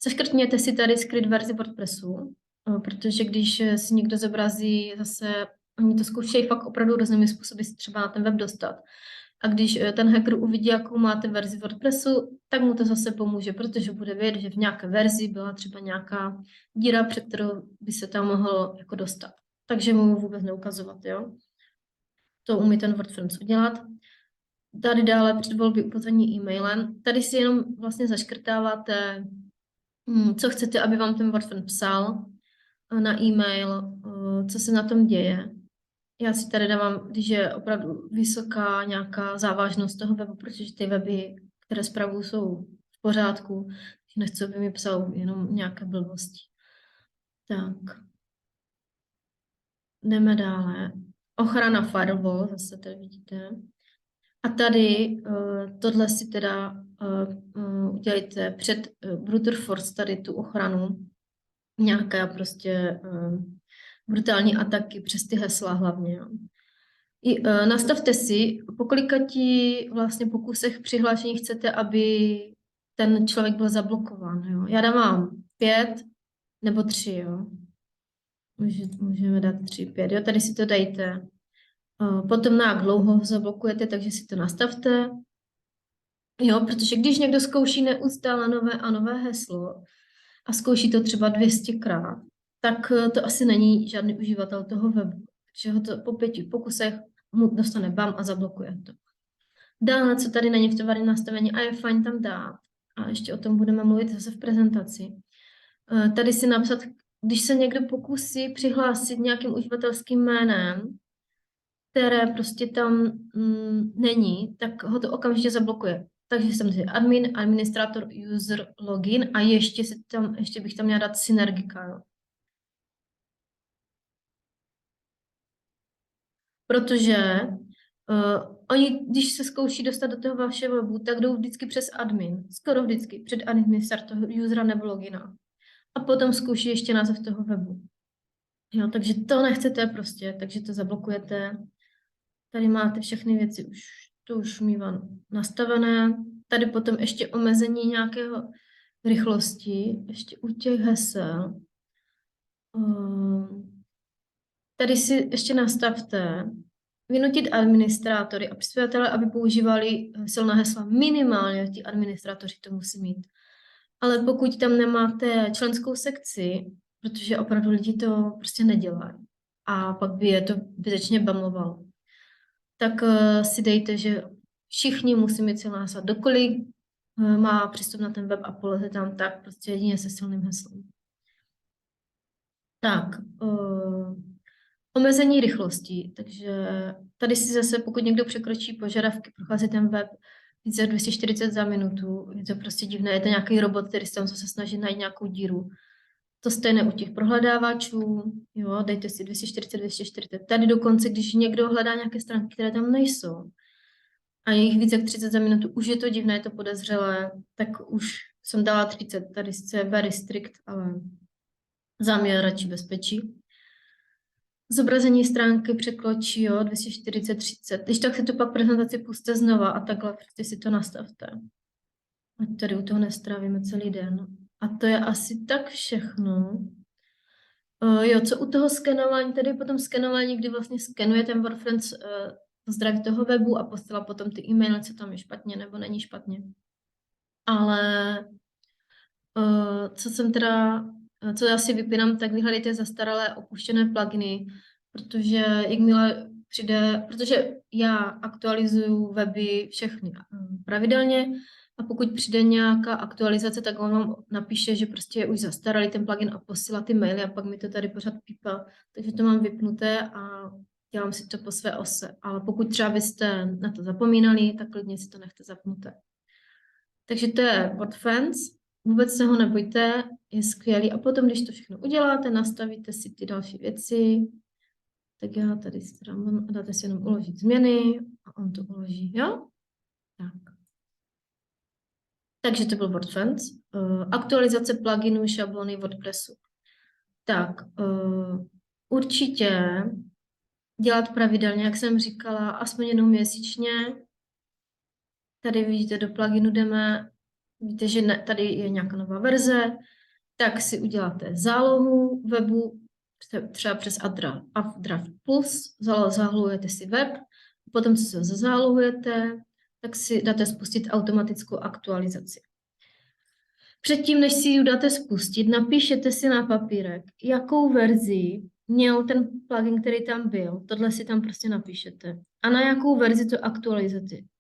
S1: Zaškrtněte si tady skryt verzi WordPressu, protože když si někdo zobrazí zase, oni to zkoušejí fakt opravdu různými způsoby si třeba na ten web dostat. A když ten hacker uvidí, jakou máte verzi WordPressu, tak mu to zase pomůže, protože bude vědět, že v nějaké verzi byla třeba nějaká díra, před kterou by se tam mohl jako dostat. Takže mu vůbec neukazovat, jo. To umí ten WordFence udělat. Tady dále předvolby upozornění e-mailem. Tady si jenom vlastně zaškrtáváte, co chcete, aby vám ten WordFence psal na e-mail, co se na tom děje. Já si tady dávám, když je opravdu vysoká nějaká závažnost toho webu, protože ty weby, které zpravuju, jsou v pořádku, nechci, aby mi psal jenom nějaké blbosti. Tak. Jdeme dále. Ochrana firewall, zase tady vidíte. A tady tohle si teda udělejte před brute force, tady tu ochranu. Nějaké prostě brutální ataky přes ty hesla hlavně. Jo. Nastavte si, po kolikati vlastně pokusech přihlášení chcete, aby ten člověk byl zablokován. Jo. Já dávám 5 nebo 3. Jo. Můžeme dát 3, 5. Jo. Tady si to dejte. Potom na jak dlouho ho zablokujete, takže si to nastavte. Jo, protože když někdo zkouší neustále nové a nové heslo a zkouší to třeba 200krát, tak to asi není žádný uživatel toho webu. Takže ho to po 5 pokusech mu dostane bam a zablokuje to. Dále, co tady není v továrním nastavení a je fajn tam dát, a ještě o tom budeme mluvit zase v prezentaci. Tady si napsat, když se někdo pokusí přihlásit nějakým uživatelským jménem, které prostě tam není, tak ho to okamžitě zablokuje. Takže samozřejmě admin, administrátor, user, login a ještě bych tam měla dát synergika. Jo. Protože oni, když se zkouší dostat do toho vašeho webu, tak jdou vždycky přes admin. Skoro vždycky před administrátor, usera nebo logina. A potom zkouší ještě název toho webu. Jo, takže to nechcete prostě, takže to zablokujete. Tady máte všechny věci, to už mívám nastavené. Tady potom ještě omezení nějakého rychlosti, ještě u těch hesel. Tady si ještě nastavte, vynutit administrátory a přispěvatele, aby používali silná hesla. Minimálně ti administrátoři to musí mít. Ale pokud tam nemáte členskou sekci, protože opravdu lidi to prostě nedělají a pak by je to zbytečně bamovalo, tak si dejte, že všichni musí mít silná hesla. Dokoliv má přístup na ten web a poleze tam, tak prostě jedině se silným heslem. Tak, omezení rychlosti. Takže tady si zase, pokud někdo překročí požadavky, prochází ten web více 240 za minutu, je to prostě divné, je to nějaký robot, který se tam zase snaží najít nějakou díru. To stejné u těch prohledávačů, jo, dejte si 240. Tady dokonce, když někdo hledá nějaké stránky, které tam nejsou, a je jich více jak 30 za minutu, už je to divné, je to podezřelé, tak už jsem dala 30, tady se very strict, ale záměr radši bezpečí. Zobrazení stránky překročí, jo, 240-30. Když tak si to pak prezentaci puste znova a takhle prostě si to nastavte. Ať tady u toho nestrávíme celý den. A to je asi tak všechno. Jo, co u toho skenování, tady je potom skenování, kdy vlastně skenuje ten WordFence zdraví toho webu a posílat potom ty e-maily, co tam je špatně nebo není špatně. Ale co já si vypínám, tak vyhledejte zastaralé opuštěné pluginy, protože jakmile protože já aktualizuju weby všechny pravidelně a pokud přijde nějaká aktualizace, tak on vám napíše, že prostě je už zastaralý ten plugin a posílá ty maily a pak mi to tady pořád pípá. Takže to mám vypnuté a dělám si to po své ose. Ale pokud třeba byste na to zapomínali, tak klidně si to nechte zapnuté. Takže to je WordFence. Vůbec se ho nebojte, je skvělý. A potom, když to všechno uděláte, nastavíte si ty další věci, tak já tady si dám a dáte si jenom uložit změny a on to uloží, jo? Tak. Takže to byl WordFence. Aktualizace pluginů, šablony WordPressu. Tak, určitě dělat pravidelně, jak jsem říkala, aspoň jednou měsíčně. Tady vidíte, do pluginu jdeme, víte, že tady je nějaká nová verze, tak si uděláte zálohu webu, třeba přes Updraft Plus, zálohujete si web, potom, co se zazálohujete, tak si dáte spustit automatickou aktualizaci. Předtím, než si ji dáte spustit, napíšete si na papírek, jakou verzi měl ten plugin, který tam byl. Tohle si tam prostě napíšete. A na jakou verzi to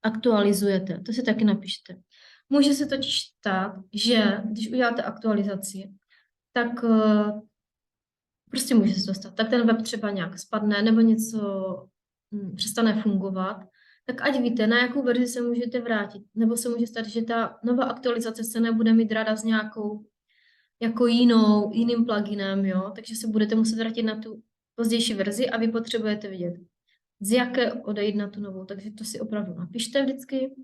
S1: aktualizujete. To si taky napíšete. Může se totiž stát, že když uděláte aktualizaci, tak prostě může se to stát. Tak ten web třeba nějak spadne nebo něco přestane fungovat. Tak ať víte, na jakou verzi se můžete vrátit. Nebo se může stát, že ta nová aktualizace se nebude mít ráda s nějakou jako jiným pluginem, jo? Takže se budete muset vrátit na tu pozdější verzi a vy potřebujete vidět, z jaké odejít na tu novou. Takže to si opravdu napište vždycky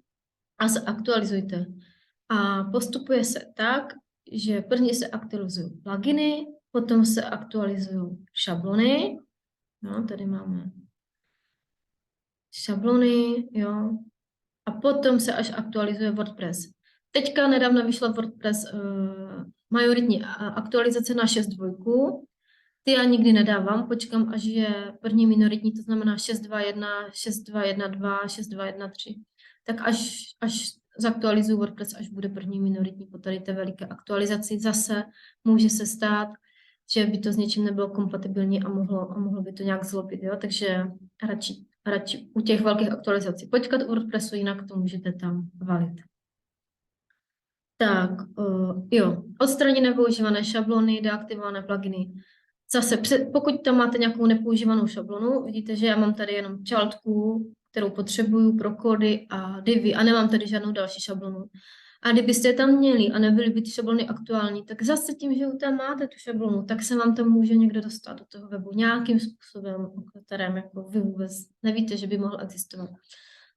S1: a zaktualizujte. A postupuje se tak, že prvně se aktualizují pluginy, potom se aktualizují šablony. No, tady máme šablony, jo. A potom se až aktualizuje WordPress. Teďka nedávno vyšla WordPress majoritní aktualizace na 6.2. Ty já nikdy nedávám, počkám, až je první minoritní, to znamená 6.2.1, 6.2.1.2, 6.2.1.3. Tak až zaktualizuju WordPress, až bude první minoritní po tady té veliké aktualizaci. Zase může se stát, že by to s něčím nebylo kompatibilní a mohlo by to nějak zlobit, jo? Takže radši u těch velkých aktualizací počkat u WordPressu, jinak to můžete tam valit. Tak, jo, odstranit nepoužívané šablony, deaktivované pluginy. Zase, pokud tam máte nějakou nepoužívanou šablonu, vidíte, že já mám tady jenom čaltku, kterou potřebuju pro kódy a divy a nemám tady žádnou další šablonu. A kdybyste je tam měli a nebyly by ty šablony aktuální, tak zase tím, že tam máte tu šablonu, tak se vám tam může někdo dostat do toho webu nějakým způsobem, o kterém jako vy vůbec nevíte, že by mohl existovat.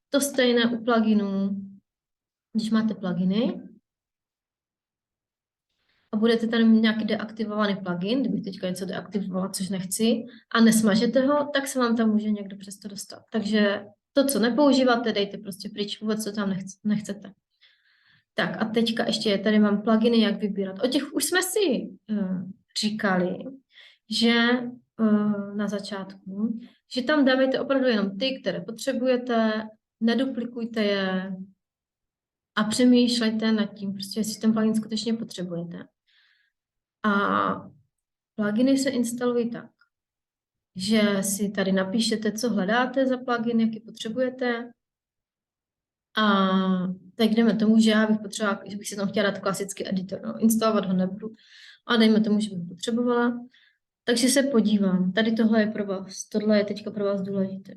S1: To stejné u pluginů, když máte pluginy a budete tam mít nějaký deaktivovaný plugin, kdybych teďka něco deaktivovala, což nechci, a nesmažete ho, tak se vám tam může někdo přesto dostat. Takže to, co nepoužíváte, dejte prostě pryč, vůbec co tam nechcete. Tak a teďka ještě tady mám pluginy, jak vybírat. O těch už jsme si říkali, že na začátku, že tam dávejte opravdu jenom ty, které potřebujete, neduplikujte je a přemýšlejte nad tím, prostě jestli ten plugin skutečně potřebujete. A pluginy se instalují tak, že si tady napíšete, co hledáte za plugin, jaký potřebujete. A teď jdeme tomu, že já bych potřebovala, že bych si tam chtěla dát klasický editor. No, instalovat ho nebudu. A dejme tomu, že bych potřebovala. Takže se podívám. Tady tohle je pro vás. Tohle je teďka pro vás důležité.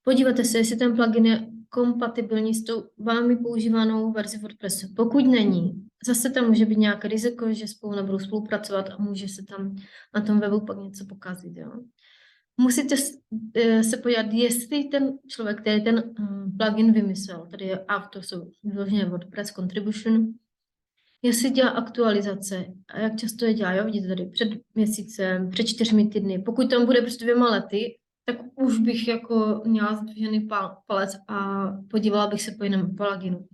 S1: Podívejte se, jestli ten plugin je kompatibilní s tou vámi používanou verzi WordPressu. Pokud není, zase tam může být nějaké riziko, že spolu nebudou spolupracovat a může se tam na tom webu pak něco pokazit. Jo? Musíte se podívat, jestli ten člověk, který ten plugin vymyslel, tady je autor, jsou vyloženě WordPress Contribution, jestli dělá aktualizace a jak často je dělá, jo, vidíte tady před měsícem, před 4 týdny, pokud tam bude před 2 lety, tak už bych jako měla zdvižený palec a podívala bych se po jiném pluginu.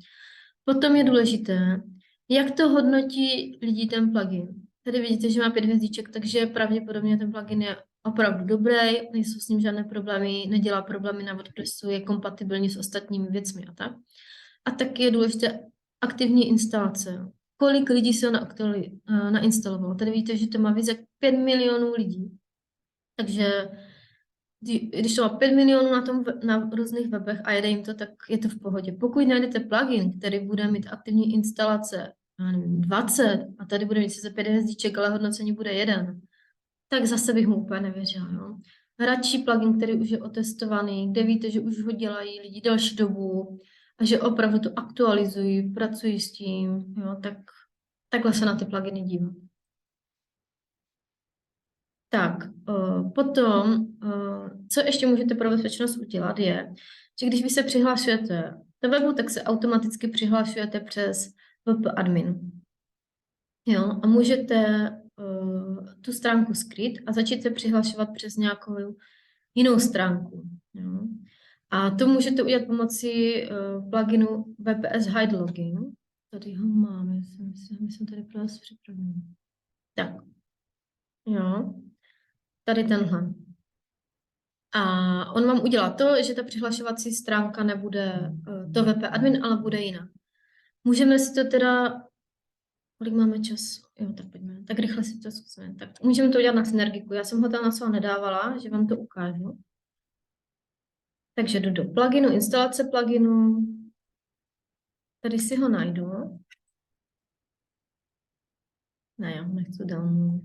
S1: Potom je důležité, jak to hodnotí lidi ten plugin. Tady vidíte, že má 5 hvězdiček, takže pravděpodobně ten plugin je opravdu dobrý, nejsou s ním žádné problémy, nedělá problémy na WordPressu, je kompatibilní s ostatními věcmi a tak. A taky je důležité aktivní instalace. Kolik lidí se ho nainstalovalo? Tady víte, že to má víc jak 5 milionů lidí. Takže když to má 5 milionů na různých webech a jede jim to, tak je to v pohodě. Pokud najdete plugin, který bude mít aktivní instalace, já nevím, 20 a tady bude mít sice 5 hvězdiček, ale hodnocení bude 1, tak zase bych mu úplně nevěřila. Jo? Radši plugin, který už je otestovaný, kde víte, že už ho dělají lidi další dobu a že opravdu to aktualizují, pracují s tím, jo? Tak takhle se na ty pluginy dívat. Tak, potom, co ještě můžete pro bezpečnost udělat, je, že když vy se přihlašujete do webu, tak se automaticky přihlašujete přes VP admin. Jo, a můžete tu stránku skrýt a začít se přihlašovat přes nějakou jinou stránku. Jo. A to můžete udělat pomocí pluginu VPS Hide Login. Tady ho máme, myslím tady pro vás připravený. Tak, jo. Tady tenhle. A on vám udělá to, že ta přihlašovací stránka nebude to VP admin, ale bude jiná. Můžeme si to teda, kolik máme času? Jo, tak pojďme, tak rychle si to zkusíme. Tak můžeme to udělat na Synergiku. Já jsem ho tam na co nedávala, že vám to ukážu. Takže jdu do pluginu, instalace pluginu. Tady si ho najdu. Ne, já nechci download.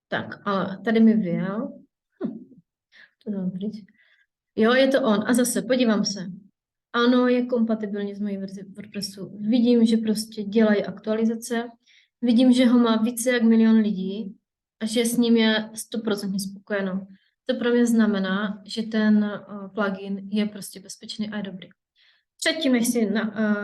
S1: Tak, ale tady mi vyjel. To dám pryč. Jo, je to on. A zase, podívám se. Ano, je kompatibilní s mojí verzi WordPressu. Vidím, že prostě dělají aktualizace. Vidím, že ho má více jak 1 milion lidí a že s ním je 100% spokojeno. To pro mě znamená, že ten plugin je prostě bezpečný a je dobrý. Předtím, než si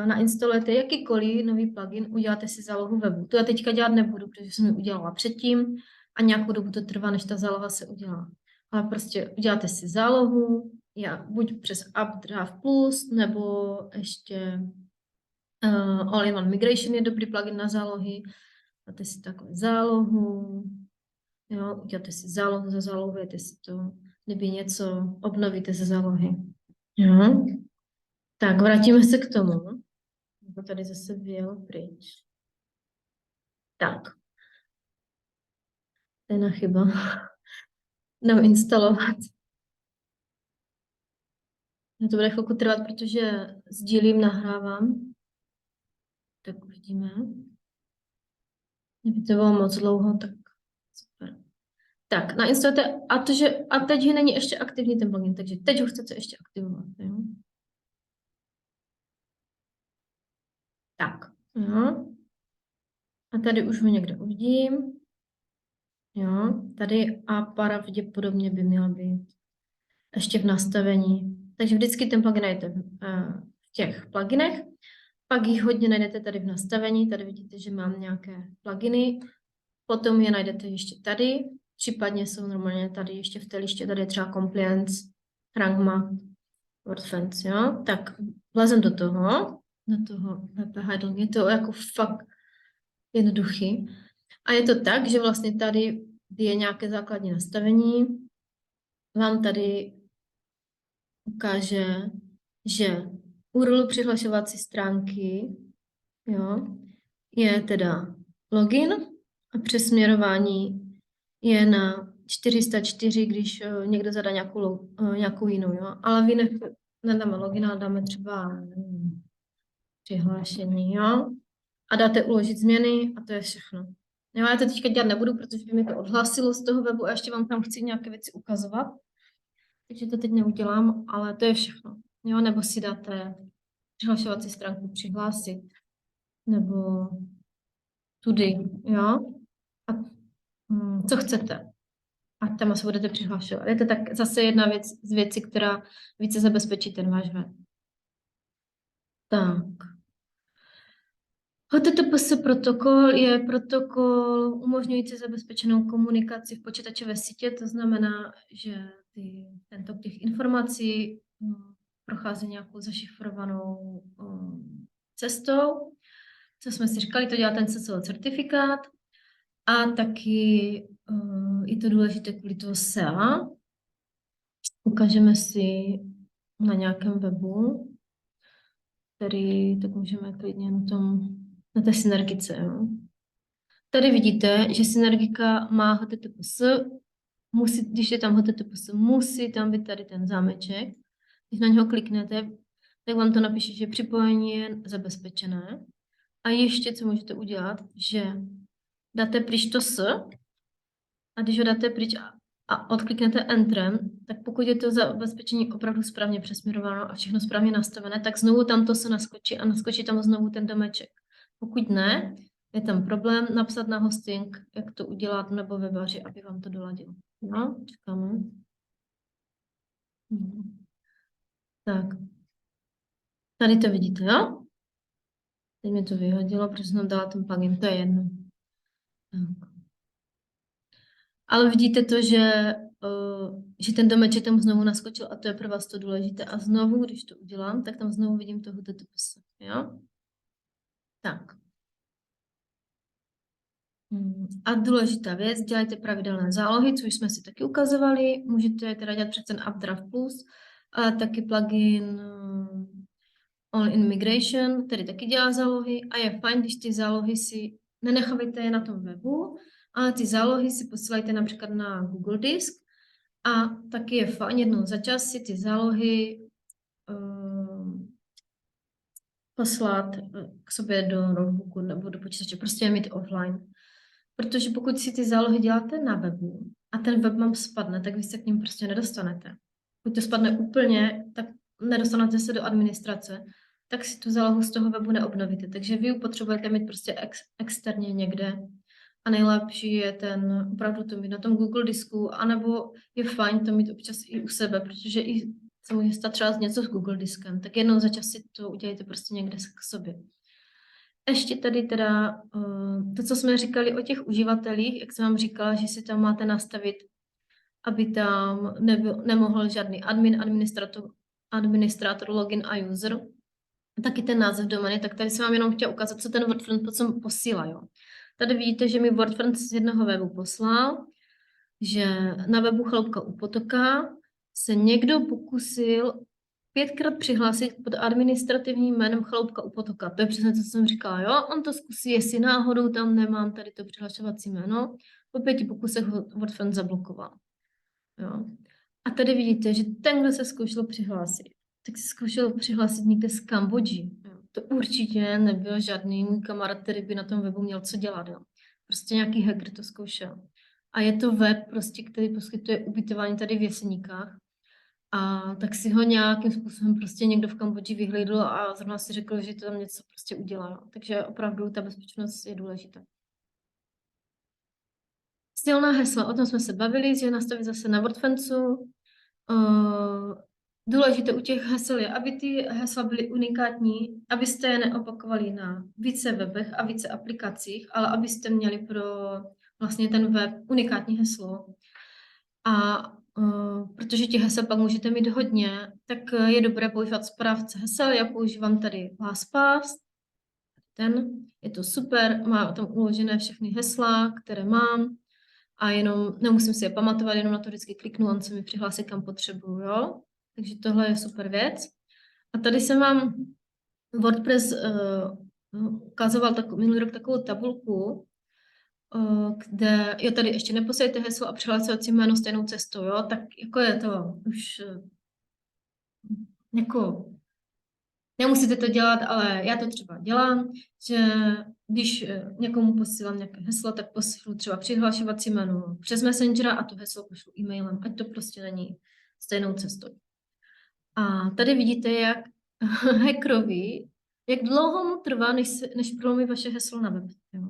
S1: nainstalujete jakýkoliv nový plugin, uděláte si zálohu webu. To já teďka dělat nebudu, protože jsem ji udělala předtím a nějakou dobu to trvá, než ta záloha se udělá. Ale prostě uděláte si zálohu, buď přes Updraft Plus, nebo ještě All-in-One Migration je dobrý plugin na zálohy. Dáte si takhle zálohu, jo, uděláte si zálohu, zazálohujete si to, kdyby něco obnovíte ze zálohy. Jo. Tak, vrátíme se k tomu. To tady zase vyjel pryč. Tak. To je na chyba. Nainstalovat. To bude chvilku trvat, protože sdílím, nahrávám. Tak uvidíme. Kdyby to bylo moc dlouho, tak super. Tak, nainstalujete, a teď není ještě aktivní ten plugin, takže teď ho chcete ještě aktivovat. Jo? Tak, jo. A tady už ho někde uvidím. Jo, tady a pravděpodobně by měl být ještě v nastavení. Takže vždycky ten plugin najdete v těch pluginech, pak jich hodně najdete tady v nastavení, tady vidíte, že mám nějaké pluginy, potom je najdete ještě tady, případně jsou normálně tady ještě v té liště, tady je třeba Compliance, Rangma, WordFence, jo, tak vlezem do toho VP Hide, je to jako fakt jednoduchý. A je to tak, že vlastně tady je nějaké základní nastavení, vám tady ukáže, že URL přihlašovací stránky, jo, je teda login a přesměrování je na 404, když někdo zadá nějakou jinou, jo. Ale vy nedáme login, ale dáme třeba přihlášení, jo. A dáte uložit změny a to je všechno. Jo, já to teďka dělat nebudu, protože by mi to odhlásilo z toho webu a ještě vám tam chci nějaké věci ukazovat. Takže to teď neudělám, ale to je všechno. Jo, nebo si dáte přihlašovací stránku přihlásit, nebo tudy, jo. A co chcete. A tam se budete přihlašovat. Je to tak zase jedna věc z věcí, která více zabezpečí ten váš web. Tak. HTTPS protokol je protokol umožňující zabezpečenou komunikaci v počítačové sítě, to znamená, že ten tok těch informací prochází nějakou zašifrovanou cestou. Co jsme si říkali, to dělá ten CCL certifikát a taky je to důležité kvůli toho SEA. Ukážeme si na nějakém webu, který tak můžeme klidně na té synergice. Jo. Tady vidíte, že synergika má HTTPS, když je tam HTTPS, musí tam být tady ten zámeček. Když na něho kliknete, tak vám to napíše, že připojení je zabezpečené. A ještě, co můžete udělat, že dáte pryč to S, a když ho dáte pryč a odkliknete Enterem, tak pokud je to zabezpečení opravdu správně přesměrováno a všechno správně nastavené, tak znovu tam to se naskočí a naskočí tam znovu ten domeček. Pokud ne, je tam problém napsat na hosting, jak to udělat, nebo webaři, aby vám to doladil. No, čekáme. Tak. Tady to vidíte, jo? Teď mi to vyhodilo, protože jsem dala ten plugin, to je jedno. Tak. Ale vidíte to, že ten domeček tam znovu naskočil a to je pro vás to důležité. A znovu, když to udělám, tak tam znovu vidím toho HTTPS, jo? Tak. A důležitá věc, dělejte pravidelné zálohy, což jsme si taky ukazovali. Můžete je teda dělat přes ten Updraft Plus, ale taky plugin All-in Migration, který taky dělá zálohy a je fajn, když ty zálohy si nenechávejte je na tom webu, ale ty zálohy si posílejte například na Google Disk a taky je fajn jednou za čas si ty zálohy poslat k sobě do notebooku nebo do počítače, prostě je mít offline. Protože pokud si ty zálohy děláte na webu a ten web vám spadne, tak vy se k ním prostě nedostanete. Pokud to spadne úplně, tak nedostanete se do administrace, tak si tu zálohu z toho webu neobnovíte. Takže vy ji potřebujete mít prostě externě někde. A nejlepší je opravdu to mít na tom Google disku, anebo je fajn to mít občas i u sebe, protože i se může stát třeba něco s Google diskem, tak jednou za čas si to udělejte prostě někde k sobě. Ještě tady teda to, co jsme říkali o těch uživatelích, jak jsem vám říkala, že si tam máte nastavit, aby tam nemohl žádný administrátor, login a user, taky ten název domény, tak tady jsem vám jenom chtěla ukázat, co ten WordFriend posílá. Jo. Tady vidíte, že mi WordFriend z jednoho webu poslal, že na webu Chaloupka u potoka se někdo pokusil 5krát přihlásit pod administrativním jménem Chaloupka u potoka. To je přesně to, co jsem říkala, jo? On to zkusí, jestli náhodou tam nemám tady to přihlašovací jméno. Po 5 pokusech WordFriend zablokoval. Jo? A tady vidíte, že ten, kdo se zkoušel přihlásit, tak se zkoušel přihlásit někde z Kambodži. To určitě nebyl žádný můj kamarád, který by na tom webu měl co dělat. Jo? Prostě nějaký hacker to zkoušel. A je to web, prostě, který poskytuje ubytování tady v Jeseníkách. A tak si ho nějakým způsobem prostě někdo v Kambodži vyhlídl a zrovna si řekl, že to tam něco prostě udělá. No. Takže opravdu ta bezpečnost je důležitá. Silná hesla, o tom jsme se bavili, že nastavit zase na WordFencu. Důležité u těch hesel je, aby ty hesla byly unikátní, abyste je neopakovali na více webech a více aplikacích, ale abyste měli pro vlastně ten web unikátní heslo. A protože těch hesel pak můžete mít hodně, tak je dobré používat správce hesel. Já používám tady LastPass, je to super, má tam uložené všechny hesla, které mám a jenom nemusím si je pamatovat, jenom na to vždycky kliknu, on se mi přihlásí, kam potřebuju, jo. Takže tohle je super věc. A tady jsem vám WordPress ukazoval minulý rok takovou tabulku, kde, jo, tady ještě neposílejte heslo a přihlasovací jméno stejnou cestou, jo, tak jako je to už jako nemusíte to dělat, ale já to třeba dělám, že když někomu posílám nějaké heslo, tak posílám třeba přihlašovací jméno přes Messengera a to heslo pošlu e-mailem, ať to prostě není stejnou cestou. A tady vidíte, jak hackerovi, jak dlouho mu trvá, než prolomí vaše heslo na web. Jo.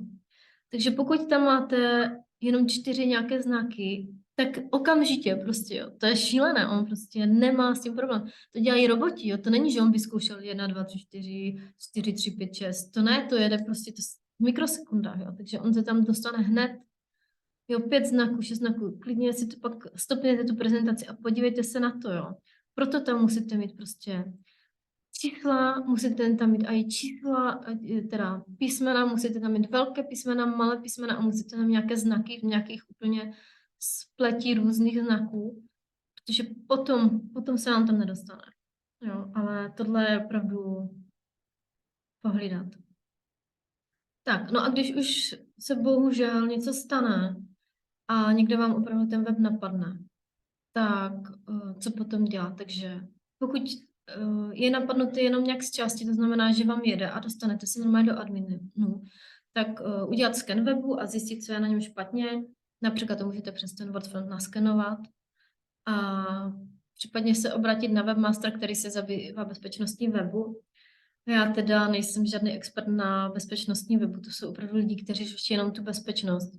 S1: Takže pokud tam máte jenom 4 nějaké znaky, tak okamžitě prostě, jo, to je šílené, on prostě nemá s tím problém. To dělají roboti, jo, to není, že on vyzkoušel 1, 2, 3, 4, 4, 3, 5, 6, to ne, to jede prostě to v mikrosekundách, jo, takže on se tam dostane hned, jo, 5 znaků, 6 znaků, klidně si to pak stopněte tu prezentaci a podívejte se na to, jo. Proto tam musíte mít prostě čísla, musíte tam mít i čísla, teda písmena, musíte tam mít velké písmena, malé písmena a musíte tam nějaké znaky v nějakých úplně spletí různých znaků, protože potom se vám tam nedostane. Jo, ale tohle je opravdu pohlídat. Tak, no a když už se bohužel něco stane a někde vám opravdu ten web napadne, tak co potom dělat? Takže pokud je napadnutý jenom nějak z části, to znamená, že vám jede a dostanete se normálně do adminu, tak udělat sken webu a zjistit, co je na něm špatně. Například to můžete přes ten WordFront naskenovat a případně se obrátit na webmaster, který se zabývá bezpečností webu. Já teda nejsem žádný expert na bezpečnostní webu, to jsou opravdu lidi, kteří řeší jenom tu bezpečnost.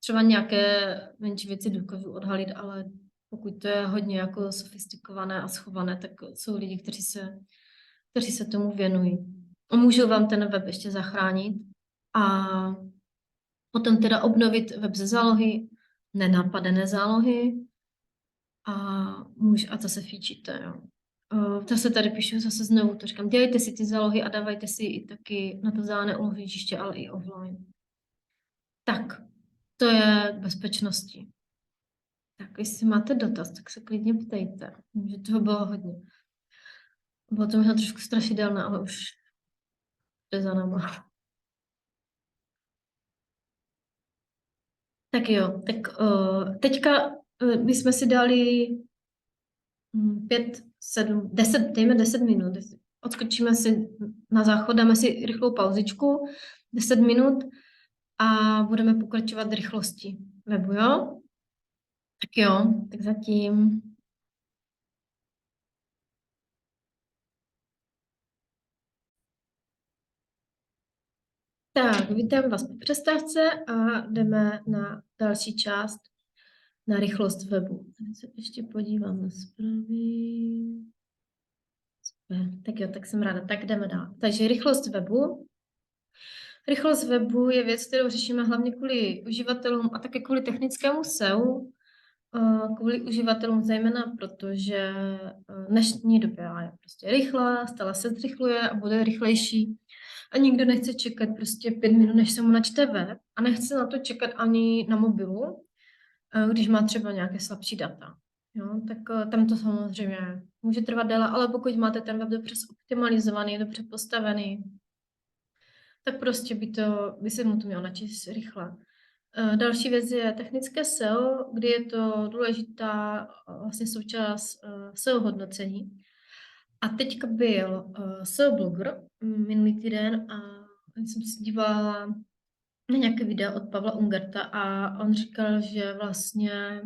S1: Třeba nějaké menší věci dokážu odhalit, ale pokud to je hodně jako sofistikované a schované, tak jsou lidi, kteří se tomu věnují. A můžou vám ten web ještě zachránit a potom teda obnovit web ze zálohy, nenapadené zálohy a zase fíčíte, jo. Zase tady píšu zase znovu, to říkám, dělejte si ty zálohy a dávajte si i taky na to zelené úložiště, ale i offline. Tak, to je k bezpečnosti. Tak, jestli máte dotaz, tak se klidně ptejte, že toho bylo hodně. Bylo to možná trošku strašidelné, ale už je za náma. Tak jo, tak teďka my jsme si dali 5, 7, 10, dejme 10 minut. Odskočíme si na záchod, dáme si rychlou pauzičku, 10 minut a budeme pokračovat rychlosti webu, jo? Tak jo, tak zatím. Tak, vítám vás po přestávce a jdeme na další část, na rychlost webu. Tady se ještě podívám na zprávy. Super, tak jo, tak jsem ráda. Tak jdeme dál. Takže rychlost webu. Rychlost webu je věc, kterou řešíme hlavně kvůli uživatelům a také kvůli technickému SEO, kvůli uživatelům zejména, protože dnešní doba je prostě rychlá, stále se zrychluje a bude rychlejší. A nikdo nechce čekat prostě 5 minut, než se mu načte web a nechce na to čekat ani na mobilu, když má třeba nějaké slabší data. Jo, tak tam to samozřejmě může trvat déle, ale pokud máte ten web dobře optimalizovaný, dobře postavený, tak prostě by se mu to mělo načíst rychle. Další věc je technické SEO, kdy je to důležitá vlastně součást SEO hodnocení. A teďka byl SEO blogger minulý týden a jsem se dívala na nějaké video od Pavla Ungerta a on říkal, že vlastně,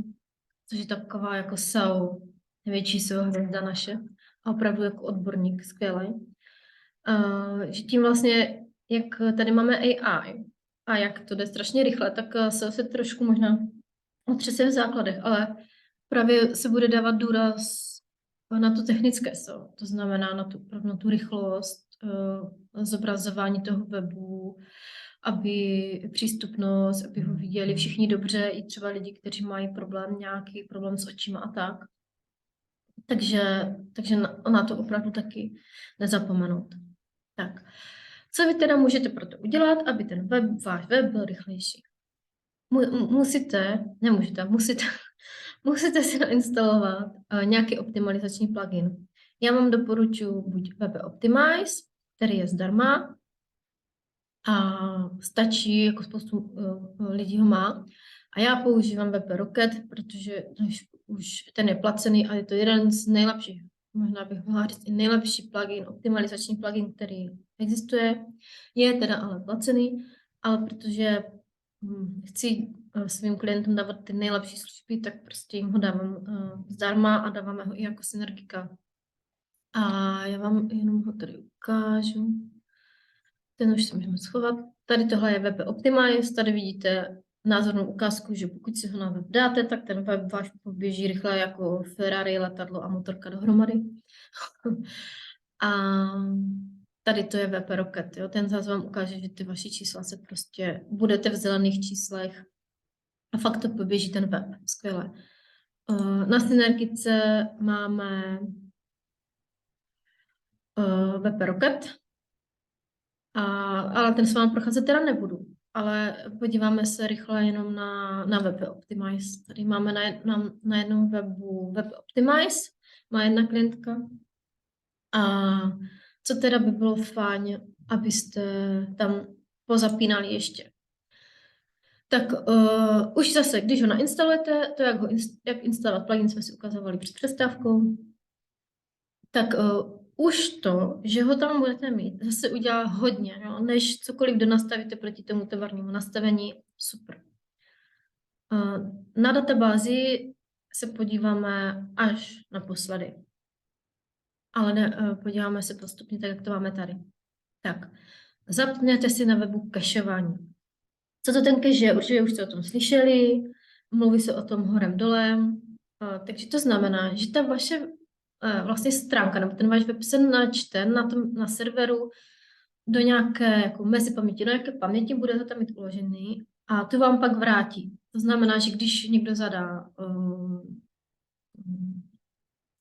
S1: což je taková jako SEO, největší SEO hvězda naše, a opravdu jako odborník skvělý, že tím vlastně, jak tady máme AI a jak to jde strašně rychle, tak SEO se trošku možná otřese v základech, ale právě se bude dávat důraz na to technické SEO, to znamená na tu rychlost, zobrazování toho webu, aby přístupnost, aby ho viděli všichni dobře, i třeba lidi, kteří mají nějaký problém s očima a tak. Takže na to opravdu taky nezapomenout. Tak, co vy teda můžete pro to udělat, aby ten váš web byl rychlejší? Musíte si nainstalovat nějaký optimalizační plugin. Já vám doporučuji buď WP Optimize, který je zdarma a stačí, jako spoustu lidí ho má. A já používám WP Rocket, protože už ten je placený a je to jeden z nejlepších, možná bych mohla říct i nejlepší plugin, optimalizační plugin, který existuje. Je teda ale placený, ale protože chci svým klientům dávat ty nejlepší služby, tak prostě jim ho dávám zdarma a dáváme ho i jako synergika. A já vám jenom ho tady ukážu. Ten už si můžeme schovat. Tady tohle je WP Optimize, tady vidíte názornou ukázku, že pokud si ho na web dáte, tak ten web váš poběží rychle jako Ferrari, letadlo a motorka dohromady. A tady to je WP Rocket, jo? Ten zase vám ukáže, že ty vaše čísla se prostě, budete v zelených číslech a fakt to poběží ten web, skvěle. Na Synergice máme web Rocket, ale ten s vámi procházet teda nebudu. Ale podíváme se rychle jenom na Web Optimize. Tady máme na jednom webu Web Optimize, má jedna klientka. A co teda by bylo fajn, abyste tam pozapínali ještě. Tak už zase, když ho nainstalujete, to jak instalovat plugin jsme si ukazovali před přestávkou, tak už to, že ho tam budete mít, zase udělá hodně, jo? Než cokoliv donastavíte proti tomu tovarnímu nastavení, super. Na databázi se podíváme až naposledy. Ale podíváme se postupně tak, jak to máme tady. Tak, zapněte si na webu cacheování. Co to ten cache je? Určitě už jste o tom slyšeli, mluví se o tom horem dolem, takže to znamená, že ta vaše vlastně stránka, nebo ten váš web se načte na serveru do nějaké jako mezipaměti, do nějaké paměti, bude to tam mít uložený a to vám pak vrátí. To znamená, že když někdo zadá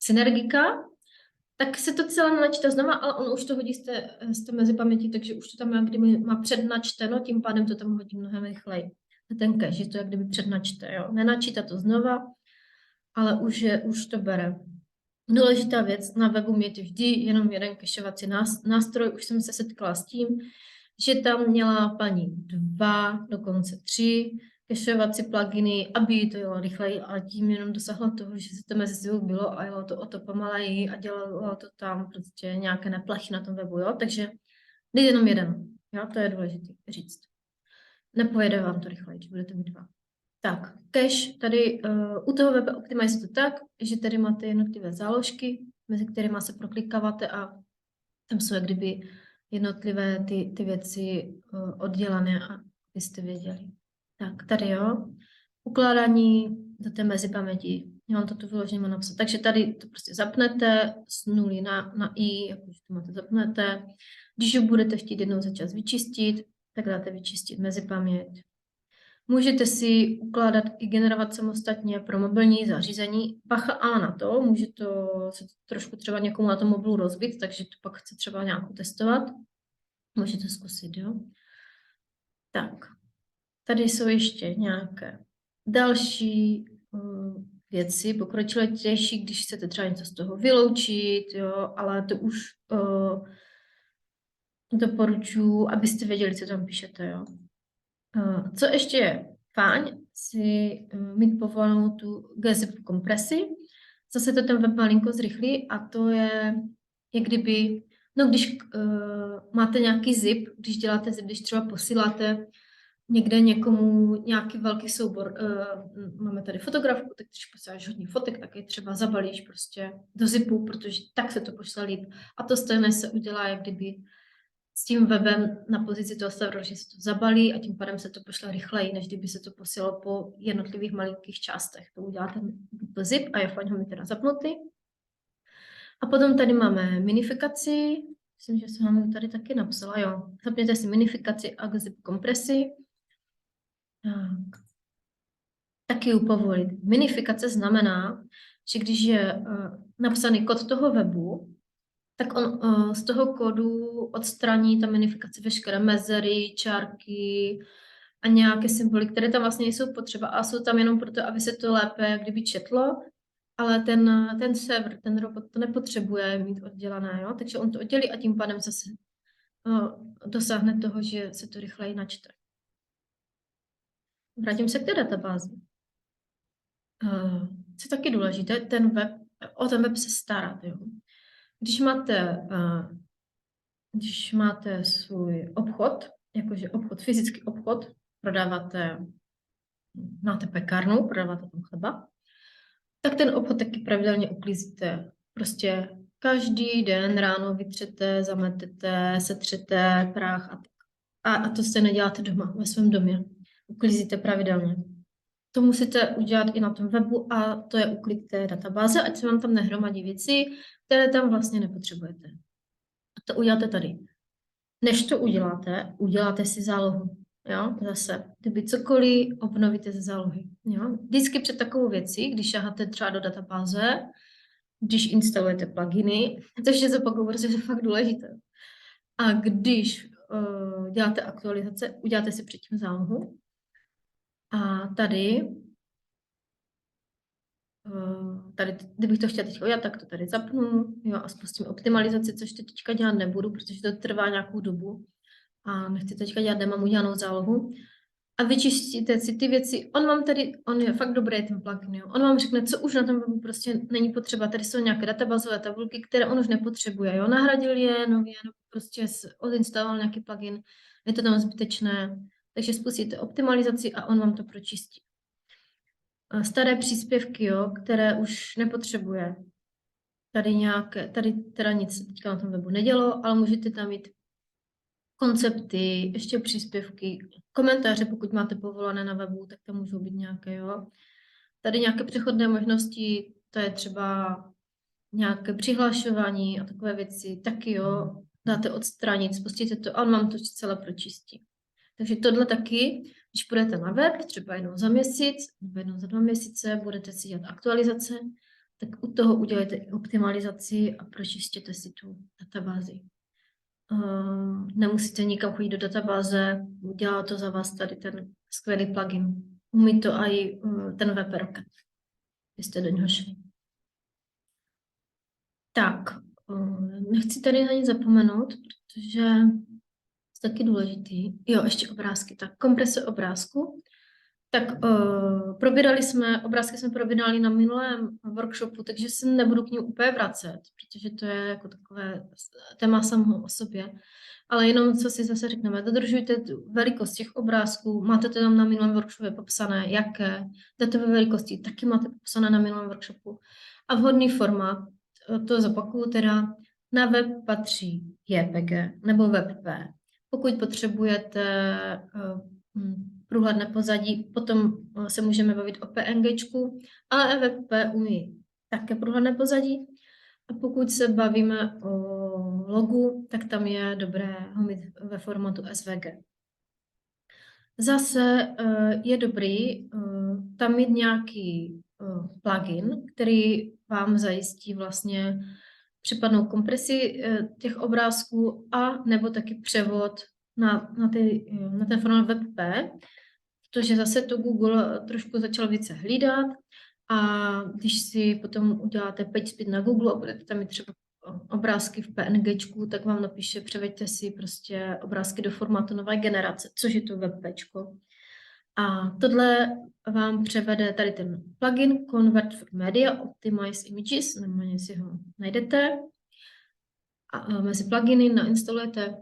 S1: Synergika, tak se to celé načte znova, ale on už to hodí z té mezipaměti, takže už to tam jak kdyby má přednačteno, tím pádem to tam hodí mnohem rychleji. Ten cache, že to jak kdyby přednačte, jo. Nenačítá to znova, ale už to bere. Důležitá věc, na webu mějte vždy jenom jeden cacheovací nástroj, už jsem se setkala s tím, že tam měla paní 2, dokonce 3 cacheovací pluginy, aby to jelo rychleji, ale tím jenom dosahla toho, že se to mezi sebou bylo a jelo to o to pomaleji a dělalo to tam prostě nějaké neplechy na tom webu, jo, takže jde jenom jeden, jo, to je důležité říct. Nepojede vám to rychleji, když budete mít 2. Tak, cache, tady u toho Web Optimize to tak, že tady máte jednotlivé záložky, mezi kterými se proklikáváte a tam jsou jak kdyby jednotlivé ty věci oddělané, abyste věděli. Tak, tady jo, ukládání do té mezipaměti, já vám to tu vyloženě mám napsat. Takže tady to prostě zapnete z 0 na i, jakože to máte zapnete. Když ho budete chtít jednou za čas vyčistit, tak dáte vyčistit mezipaměť. Můžete si ukládat i generovat samostatně pro mobilní zařízení. Bacha ale na to, může to se trošku třeba někomu na tom mobilu rozbít, takže to pak chce třeba nějakou testovat. Můžete zkusit, jo. Tak, tady jsou ještě nějaké další věci, pokročiletější, když chcete třeba něco z toho vyloučit, jo, ale to už doporučuji, abyste věděli, co tam píšete, jo. Co ještě je fajn, si mít povolenou tu gzip kompresi. Zase to ten web malinko zrychlí a to je, jak kdyby, no když máte nějaký zip, když děláte zip, když třeba posíláte někde někomu nějaký velký soubor, máme tady fotografku, tak když posíláš hodně fotek, tak je třeba zabalíš prostě do zipu, protože tak se to pošle líp. A to stejné se udělá, jak kdyby s tím webem na pozici toho serveru, že se to zabalí a tím pádem se to pošle rychleji, než kdyby se to posílalo po jednotlivých malinkých částech. To udělá ten zip a je fajn ho mít teda zapnutý. A potom tady máme minifikaci, myslím, že jsem vám tady taky napsala, jo. Zapněte si minifikaci a zip kompresi. Tak. Taky ji povolit. Minifikace znamená, že když je napsaný kód toho webu, tak on z toho kódu odstraní ta minifikace veškeré mezery, čárky a nějaké symboly, které tam vlastně nejsou potřeba a jsou tam jenom proto, aby se to lépe kdyby četlo, ale ten server, ten robot to nepotřebuje mít oddělané, jo? Takže on to oddělí a tím pádem zase dosáhne toho, že se to rychleji načte. Vrátím se k té databázi. Co je taky důležité, o ten web se starat, jo? Když máte svůj obchod, jakože obchod, fyzický obchod, máte pekárnu, prodáváte tam chleba, tak ten obchod taky pravidelně uklízíte. Prostě každý den ráno vytřete, zametete, setřete prach a to se neděláte doma, ve svém domě. Uklízíte pravidelně. To musíte udělat i na tom webu a to je uklid té databáze, ať se vám tam nehromadí věci, které tam vlastně nepotřebujete. A to uděláte tady. Než to uděláte si zálohu. Jo? Zase, kdyby cokoliv, obnovíte ze zálohy. Jo? Vždycky před takovou věcí, když šaháte třeba do databáze, když instalujete pluginy, to ještě zopakuju, protože je fakt důležité. A když děláte aktualizace, uděláte si předtím zálohu. A tady, kdybych to chtěla teď udělat, tak to tady zapnu, jo, a spustím optimalizaci, což teďka dělat nebudu, protože to trvá nějakou dobu a nechci teďka dělat, nemám udělanou zálohu. A vyčistíte si ty věci. On je fakt dobrý, ten plugin, jo. On vám řekne, co už na tom webu prostě není potřeba. Tady jsou nějaké databázové tabulky, které on už nepotřebuje, jo. Nahradil je nově, nebo prostě odinstaloval nějaký plugin, je to tam zbytečné. Takže spustíte optimalizaci a on vám to pročistí. Staré příspěvky, jo, které už nepotřebuje. Tady teda nic teďka na tom webu nedělo, ale můžete tam mít koncepty, ještě příspěvky, komentáře, pokud máte povolené na webu, tak tam můžou být nějaké, jo. Tady nějaké přechodné možnosti, to je třeba nějaké přihlašování a takové věci, taky jo, dáte odstranit, spustíte to a on vám to celé pročistí. Takže tohle taky, když půjdete na web, třeba jednou za měsíc, nebo jednou za 2 měsíce, budete si dělat aktualizace, tak u toho udělejte i optimalizaci a pročistěte si tu databázi. Nemusíte nikam chodit do databáze, udělá to za vás tady ten skvělý plugin. Umí to i ten web rocket, jste do něho šli. Tak, nechci tady na nic zapomenout, protože je taky důležitý. Jo, ještě obrázky. Tak, komprese obrázku. Tak obrázky jsme probírali na minulém workshopu, takže se nebudu k ním úplně vracet, protože to je jako takové téma samo o sobě. Ale jenom, co si zase řekneme, dodržujte tu velikost těch obrázků, máte to tam na minulém workshopu popsané, jaké, datové velikosti, taky máte popsané na minulém workshopu. A vhodný formát, to zopakuju teda, na web patří JPG nebo WebP. Pokud potřebujete průhledné pozadí, potom se můžeme bavit o PNGčku, ale WebP umí také průhledné pozadí. A pokud se bavíme o logu, tak tam je dobré ho mít ve formátu SVG. Zase je dobrý tam mít nějaký plugin, který vám zajistí vlastně případnou kompresi těch obrázků a nebo taky převod na ten formát WebP, protože zase to Google trošku začal více hlídat a když si potom uděláte PageSpeed na Google a budete tam mít třeba obrázky v PNGčku, tak vám napíše, převeďte si prostě obrázky do formátu nové generace, což je to WebPčko. A tohle vám převede tady ten plugin Convert for Media Optimize Images, nebo si ho najdete a mezi pluginy nainstalujete.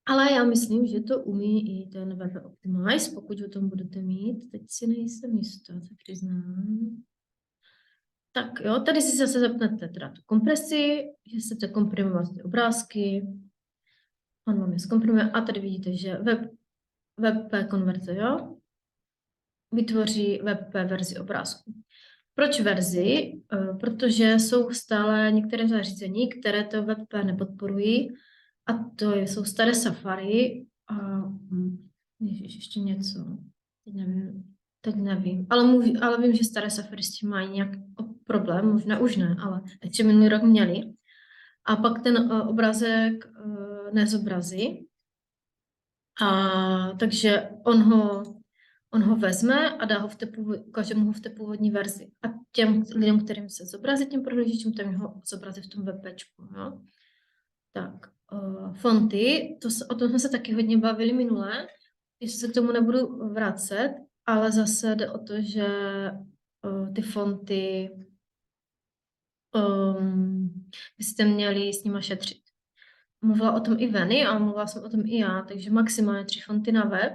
S1: Ale já myslím, že to umí i ten Web Optimize, pokud o tom budete mít. Teď si nejsem jistá, se přiznám. Tak jo, tady si zase zapnete teda tu kompresi, že chcete komprimovat ty obrázky. On vám je zkomprimuje a tady vidíte, že WebP konverze, jo, vytvoří WebP verzi obrázku. Proč verzi? Protože jsou stále některé zařízení, které to WebP nepodporují, a to jsou staré Safari a ježiš, ještě něco, teď nevím. Ale vím, že staré Safari s tím mají nějaký problém, možná už ne, ale ještě minulý rok měli. A pak ten obrázek nezobrazí. Takže on ho vezme a dá ho ukáže mu ho v té původní verzi. A těm lidem, kterým se zobrazí tím prohlížečem, tam ho zobrazí v tom webpečku. Jo? Tak, fonty, o tom jsme se taky hodně bavili minule, ještě se k tomu nebudu vracet, ale zase jde o to, že ty fonty byste měli s nima šetřit. Mluvila o tom i Veny a mluvila jsem o tom i já, takže maximálně 3 fonty na web,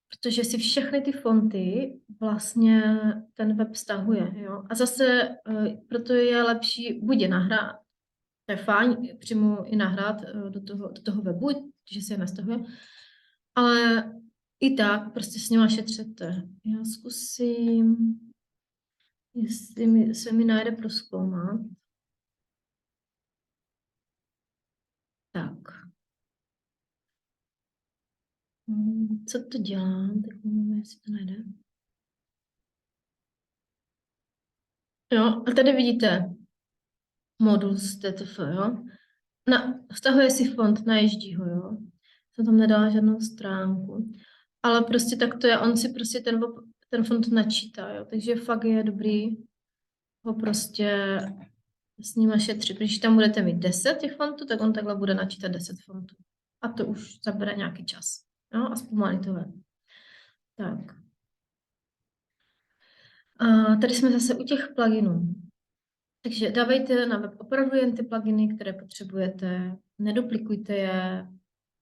S1: protože si všechny ty fonty vlastně ten web stahuje. Jo? A zase proto je lepší buď je nahrát, to je fajn, přímo i nahrát do toho webu, že se je nastahuje, ale i tak prostě s nima šetřete. Já zkusím, jestli se mi najde prozkoumat. Tak. Co to dělám? Tak nevím, jestli to najde. Jo, a tady vidíte modus TTF, jo. Vztahuje si fond, naježdí ho, jo. Jsem tam nedala žádnou stránku. Ale prostě tak to je, on si prostě ten fond načítá, jo. Takže fakt je dobrý ho prostě s nima šetřit. Když tam budete mít 10 těch fontů, tak on takhle bude načítat 10 fontů. A to už zabere nějaký čas. No, a zpomalí to web. Tak. A tady jsme zase u těch pluginů. Takže dávejte na web opravdu jen ty pluginy, které potřebujete, neduplikujte je,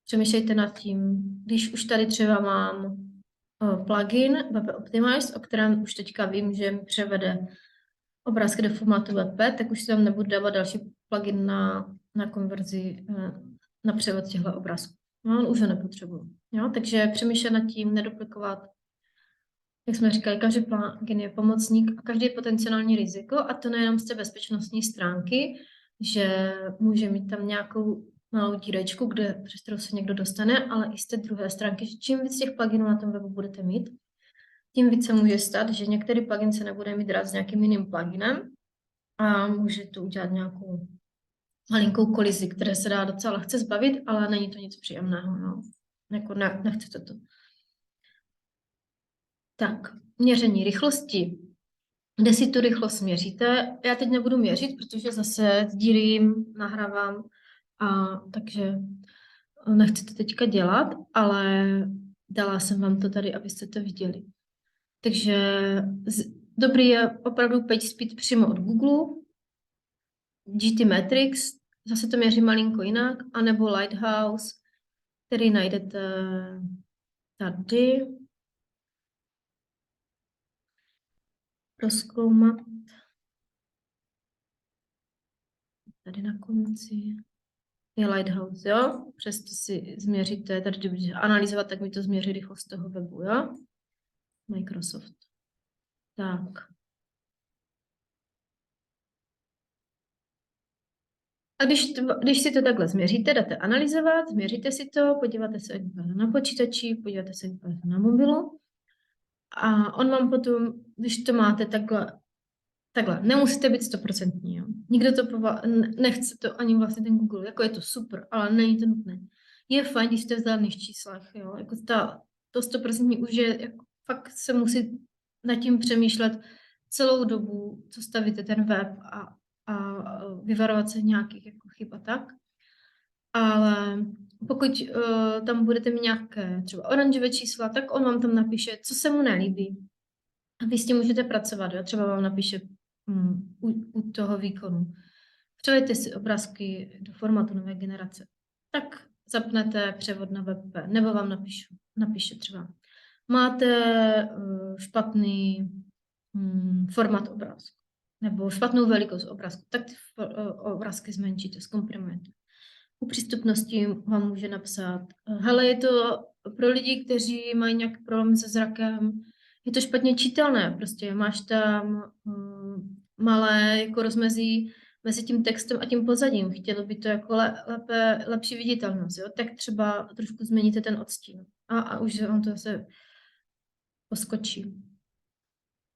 S1: přemýšlejte nad tím, když už tady třeba mám plugin WP Optimize, o kterém už teďka vím, že mi převede obrázky do formátu WP, tak už si tam nebudu dávat další plugin na konverzi, na převod těchto obrázků. No, už ho nepotřebuji. Jo? Takže přemýšlet nad tím, neduplikovat. Jak jsme říkali, každý plugin je pomocník a každý je potenciální riziko, a to nejenom z té bezpečnostní stránky, že může mít tam nějakou malou dírečku, přes kterou se někdo dostane, ale i z té druhé stránky, že čím víc těch pluginů na tom webu budete mít, tím víc se může stát, že některý plugin se nebude mít rád s nějakým jiným pluginem a může to udělat nějakou malinkou kolizi, které se dá docela lehce zbavit, ale není to nic příjemného. No. Jako nechcete to. Tak, měření rychlosti. Kde si tu rychlost měříte? Já teď nebudu měřit, protože zase sdílím, nahrávám, takže nechci to teďka dělat, ale dala jsem vám to tady, abyste to viděli. Takže dobrý je opravdu PageSpeed přímo od Google, GTmetrix, zase to měří malinko jinak, anebo Lighthouse, který najdete tady. Prozkoumat. Tady na konci je Lighthouse, jo? Přesto si změříte, tady když analyzovat, tak mi to změří rychlost toho webu, jo? Microsoft. Tak. A když si to takhle změříte, dáte analyzovat, změříte si to, podíváte se na počítači, podíváte se na mobilu a on vám potom, když to máte takhle, nemusíte být 100%, jo. Nikdo to nechce to ani vlastně ten Google, jako je to super, ale není to nutné. Je fajn, když jste v vzájemných číslech, jo, jako to 100% už je, jako fakt se musí nad tím přemýšlet celou dobu, co stavíte ten web a vyvarovat se nějakých jako chyb a tak. Ale pokud tam budete mít nějaké třeba oranžové čísla, tak on vám tam napíše, co se mu nelíbí. A vy s tím můžete pracovat, jo? Třeba vám napíše u toho výkonu. Převejte si obrázky do formátu nové generace. Tak zapnete převod na WebP, nebo vám napíše třeba. Máte špatný formát obrázku, nebo špatnou velikost obrázku, tak ty obrázky zmenšíte, zkomprimujete. U přístupnosti vám může napsat, hele, je to pro lidi, kteří mají nějaký problém se zrakem, je to špatně čitelné, prostě máš tam malé jako rozmezí mezi tím textem a tím pozadím. Chtělo by to jako lepší viditelnost, jo? Tak třeba trošku změníte ten odstín a už vám to zase poskočí.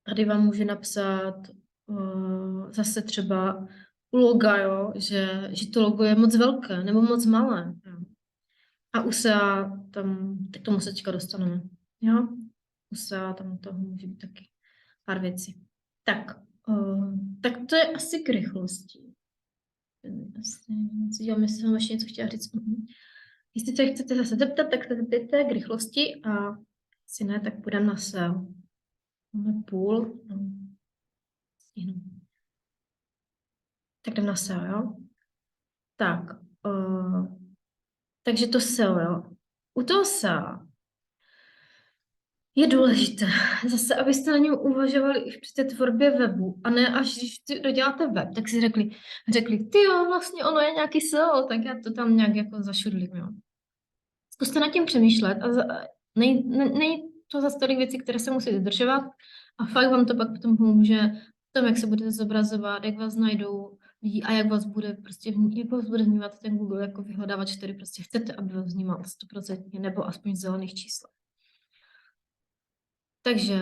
S1: Tady vám může napsat zase třeba u loga, jo? Že to logo je moc velké nebo moc malé. Jo? A u SEA tam, tak tomu se teďka dostaneme. Jo? U SEA tam toho může být taky pár věcí. Tak to je asi k rychlosti. Dělám, jestli jsem ještě něco chtěla říct. Jestli se chcete zase zeptat, tak se zeptejte k rychlosti a jestli ne, tak půjdeme na SEO. Máme půl. Tak jdem na SEO, jo? Tak. Takže to SEO, jo? U toho SEO je důležité zase, abyste na něm uvažovali i při té tvorbě webu a ne až když doděláte web, tak si řekli, ty jo, vlastně ono je nějaký SEO, tak já to tam nějak jako zašudlím, jo. Zkuste nad tím přemýšlet a není to zase tolik věcí, které se musí dodržovat a fakt vám to pak potom pomůže v tom, jak se budete zobrazovat, jak vás najdou lidi a jak vás bude vnímat ten Google jako vyhledávač, který prostě chcete, aby vás vnímal 100% nebo aspoň v zelených číslech. Takže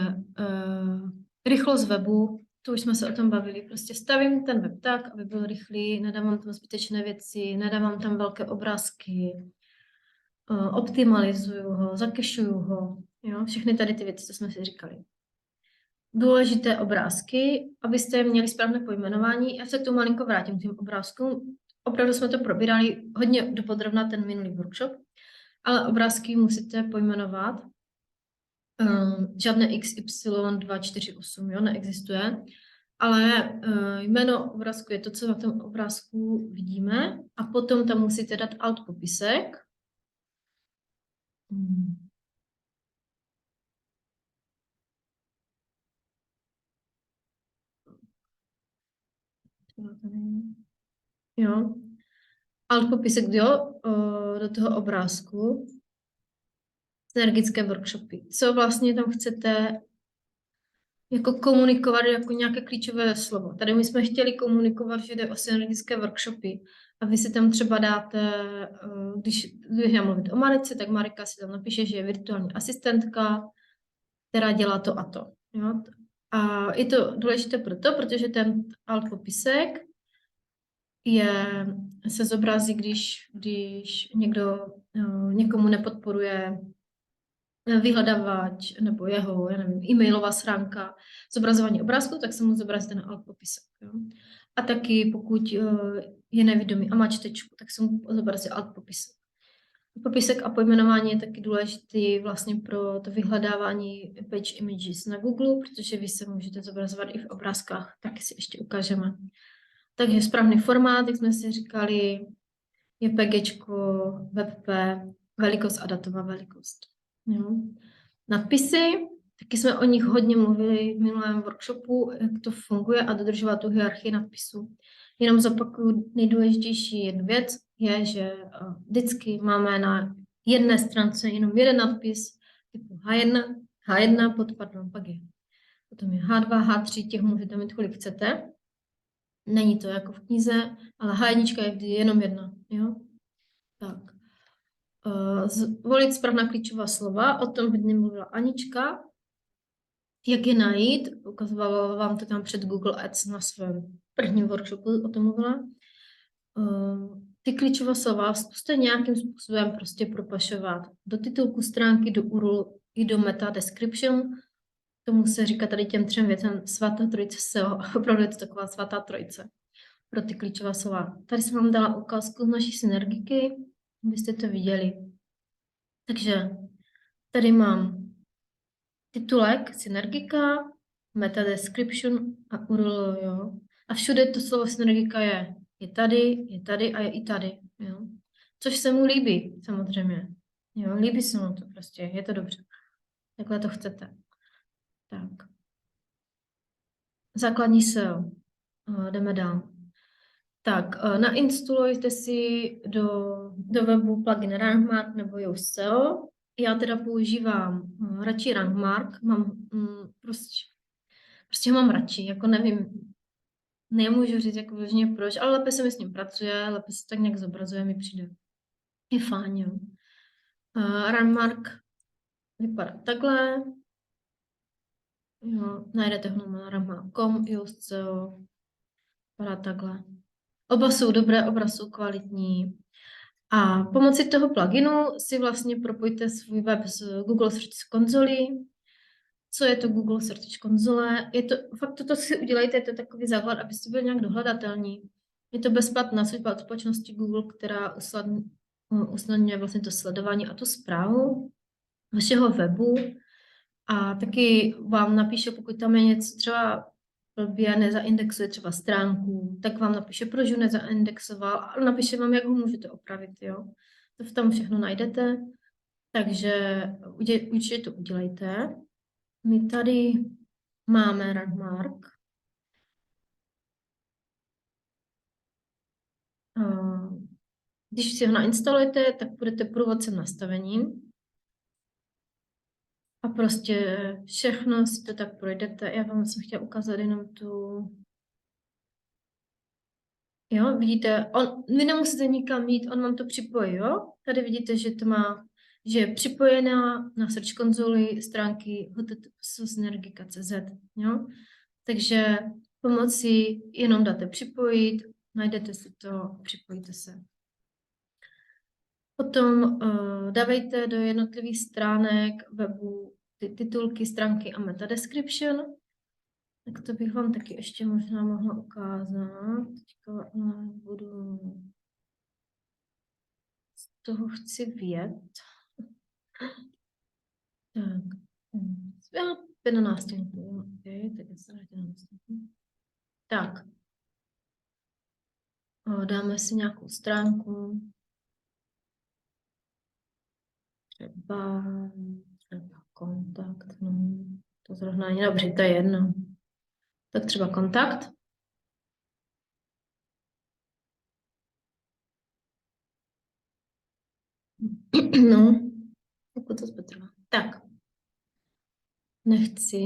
S1: rychlost webu, to už jsme se o tom bavili. Prostě stavím ten web tak, aby byl rychlý, nedávám tam zbytečné věci, nedávám tam velké obrázky, optimalizuju ho, zakešuju ho, jo? Všechny tady ty věci, co jsme si říkali. Důležité obrázky, abyste měli správné pojmenování. Já se k tomu malinko vrátím, k těm obrázkům. Opravdu jsme to probírali hodně dopodrobna ten minulý workshop, ale obrázky musíte pojmenovat. Žádné XY248, jo, neexistuje. Ale jméno obrázku je to, co na tom obrázku vidíme. A potom tam musíte dát alt popisek. Jo. Alt popisek do toho obrázku. Synergické workshopy. Co vlastně tam chcete jako komunikovat jako nějaké klíčové slovo. Tady my jsme chtěli komunikovat, že jde o synergické workshopy. A vy si tam třeba dáte, když já mluvit o Marice, tak Marika si tam napíše, že je virtuální asistentka, která dělá to a to. Jo? A je to důležité proto, protože ten alt popisek se zobrazí, když někdo někomu nepodporuje vyhledávač nebo jeho, já nevím, e-mailová schránka, zobrazování obrázku, tak se mu zobrazí ten alt popisek. Jo? A taky pokud je nevědomý a má čtečku, tak se mu zobrazí alt popisek. Popisek a pojmenování je taky důležitý vlastně pro to vyhledávání page images na Google, protože vy se můžete zobrazovat i v obrázkách, taky si ještě ukážeme. Takže správný formát, jak jsme si říkali, je PGčko, WebP, velikost a datová velikost. Jo. Nadpisy, taky jsme o nich hodně mluvili v minulém workshopu, jak to funguje a dodržovat tu hierarchii nadpisů. Jenom zopakuju nejdůležitější jednu věc, je, že vždycky máme na jedné stránce jenom jeden nadpis typu H1 podpadnou, pak je. Potom je H2, H3, těch můžete mít kolik chcete. Není to jako v knize, ale H1 je vždy jenom jedna. Jo? Tak. Zvolit správná klíčová slova, o tom hodně mluvila Anička. Jak je najít, ukazovala vám to tam před Google Ads na svém prvním workshopu, o tom mluvila. Ty klíčová slova zkuste nějakým způsobem prostě propašovat do titulku stránky, do URL i do meta description. Tomu se říká tady těm 3 věcem svatá trojice SEO a opravdu je to taková svatá trojice pro ty klíčová slova. Tady jsem vám dala ukázku z naší synergiky, abyste to viděli. Takže tady mám titulek, synergika, meta description a URL, jo. A všude to slovo synergika je tady a je i tady, jo. Což se mu líbí, samozřejmě. Jo, líbí se mu to prostě, je to dobře. Takhle to chcete. Tak. Základní SEO. Jdeme dál. Tak, nainstalujte si do webu plugin Rankmark nebo Yoast SEO. Já teda používám radši Rankmark, prostě ho mám radši, jako nevím, nemůžu říct jako vážně proč, ale lépe se mi s ním pracuje, lépe se tak nějak zobrazuje, mi přijde. Je fajn, jo. Rankmark vypadá takhle. Jo, najdete ho na rankmark.com, Yoast SEO, vypadá takhle. Oba jsou dobré, oba jsou kvalitní. A pomocí toho pluginu si vlastně propojte svůj web s Google Search Console. Co je to Google Search Console? Je to, fakt toto si udělejte, je to takový základ, abyste byli nějak dohledatelní. Je to bezplatná služba od společnosti Google, která usnadňuje vlastně to sledování a tu správu vašeho webu. A taky vám napíše, pokud tam je něco třeba blbě nezaindexuje třeba stránku, tak vám napíše, proč ho nezaindexoval, ale napíše vám, jak ho můžete opravit, jo. To v tom všechno najdete, takže určitě to udělejte. My tady máme Rankmark. Když si ho nainstalujete, tak budete průvodcem nastavením. A prostě všechno si to tak projdete. Já vám jsem chtěla ukázat jenom tu... Jo, vidíte, vy nemusíte nikam jít, on vám to připojí, jo? Tady vidíte, že to má, že je připojená na Search konzoli stránky https.synergika.cz, jo? Takže pomocí jenom dáte připojit, najdete si to, připojíte se. Potom dávejte do jednotlivých stránek webu ty titulky, stránky a meta description. Tak to bych vám taky ještě možná mohla ukázat. Teďka budu... Z toho chci vědět. Tak. Já 5 na nástěnku. Okay, tak já se vrátím na nástěnku. Tak. Dáme si nějakou stránku. Třeba kontakt. No, to zrovna není dobře, to je jedno. Tak třeba kontakt. No, pokud to potrvá. Tak. Nechci.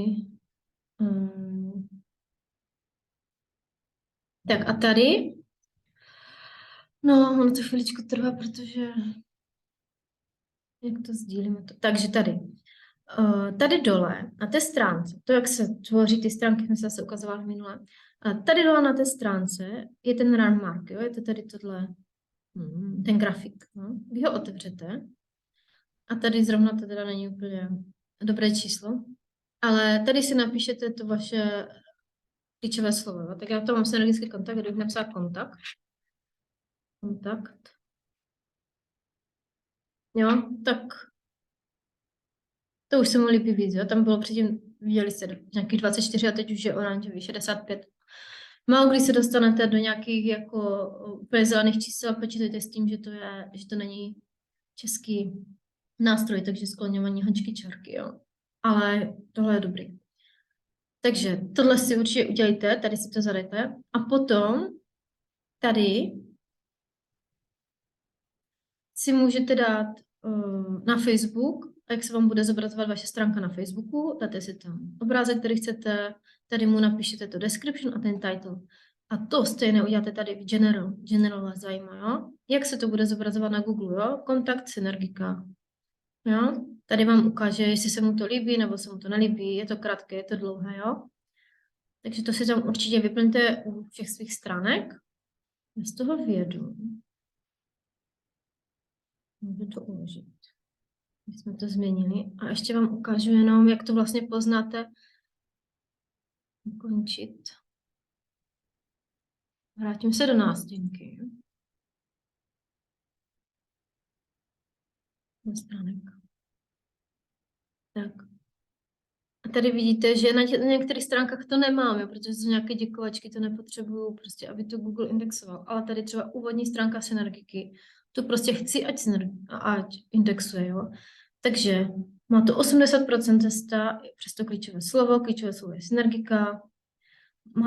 S1: Tak a tady. No, ono to chviličku trvá, protože jak to sdílíme to. Takže tady. Tady dole na té stránce, to, jak se tvoří ty stránky, jsme se zase ukazovali minule, tady dole na té stránce je ten landmark, jo? Je to tady tohle, ten grafik. No? Vy ho otevřete a tady zrovna to teda není úplně dobré číslo, ale tady si napíšete to vaše klíčové slovo. Jo? Tak já to mám synergický kontakt, kdybych napsala kontakt. Kontakt. Jo, tak to už se mu líbí víc, jo? Tam bylo předtím, viděli jste nějakých 24 a teď už je oranžový, 65. Málo když se dostanete do nějakých jako úplně zelených čísel, počítejte s tím, že to není český nástroj, takže skloňování hačky čárky, jo. Ale tohle je dobrý. Takže tohle si určitě udělejte, tady si to zadejte. A potom tady si můžete dát na Facebook, a jak se vám bude zobrazovat vaše stránka na Facebooku, dáte si tam obrázek, který chcete, tady mu napíšete to description a ten title. A to stejně uděláte tady v General. General vás zajímá, jo? Jak se to bude zobrazovat na Google, jo? Kontakt Synergika. Jo? Tady vám ukáže, jestli se mu to líbí, nebo se mu to nelíbí. Je to krátké, je to dlouhé, jo? Takže to si tam určitě vyplňte u všech svých stránek. Já z toho vědu. Můžu to uložit. My jsme to změnili. A ještě vám ukážu jenom, jak to vlastně poznáte. Ukončit. Vrátím se do nástěnky. Do stránek. Tak. A tady vidíte, že na některých stránkách to nemáme, protože jsou nějaké děkovačky, to nepotřebuju, prostě, aby to Google indexoval. Ale tady třeba úvodní stránka Synergiky, to prostě chci, ať indexuje, jo. Takže má to 80% testa, přes to klíčové slovo je Synergika,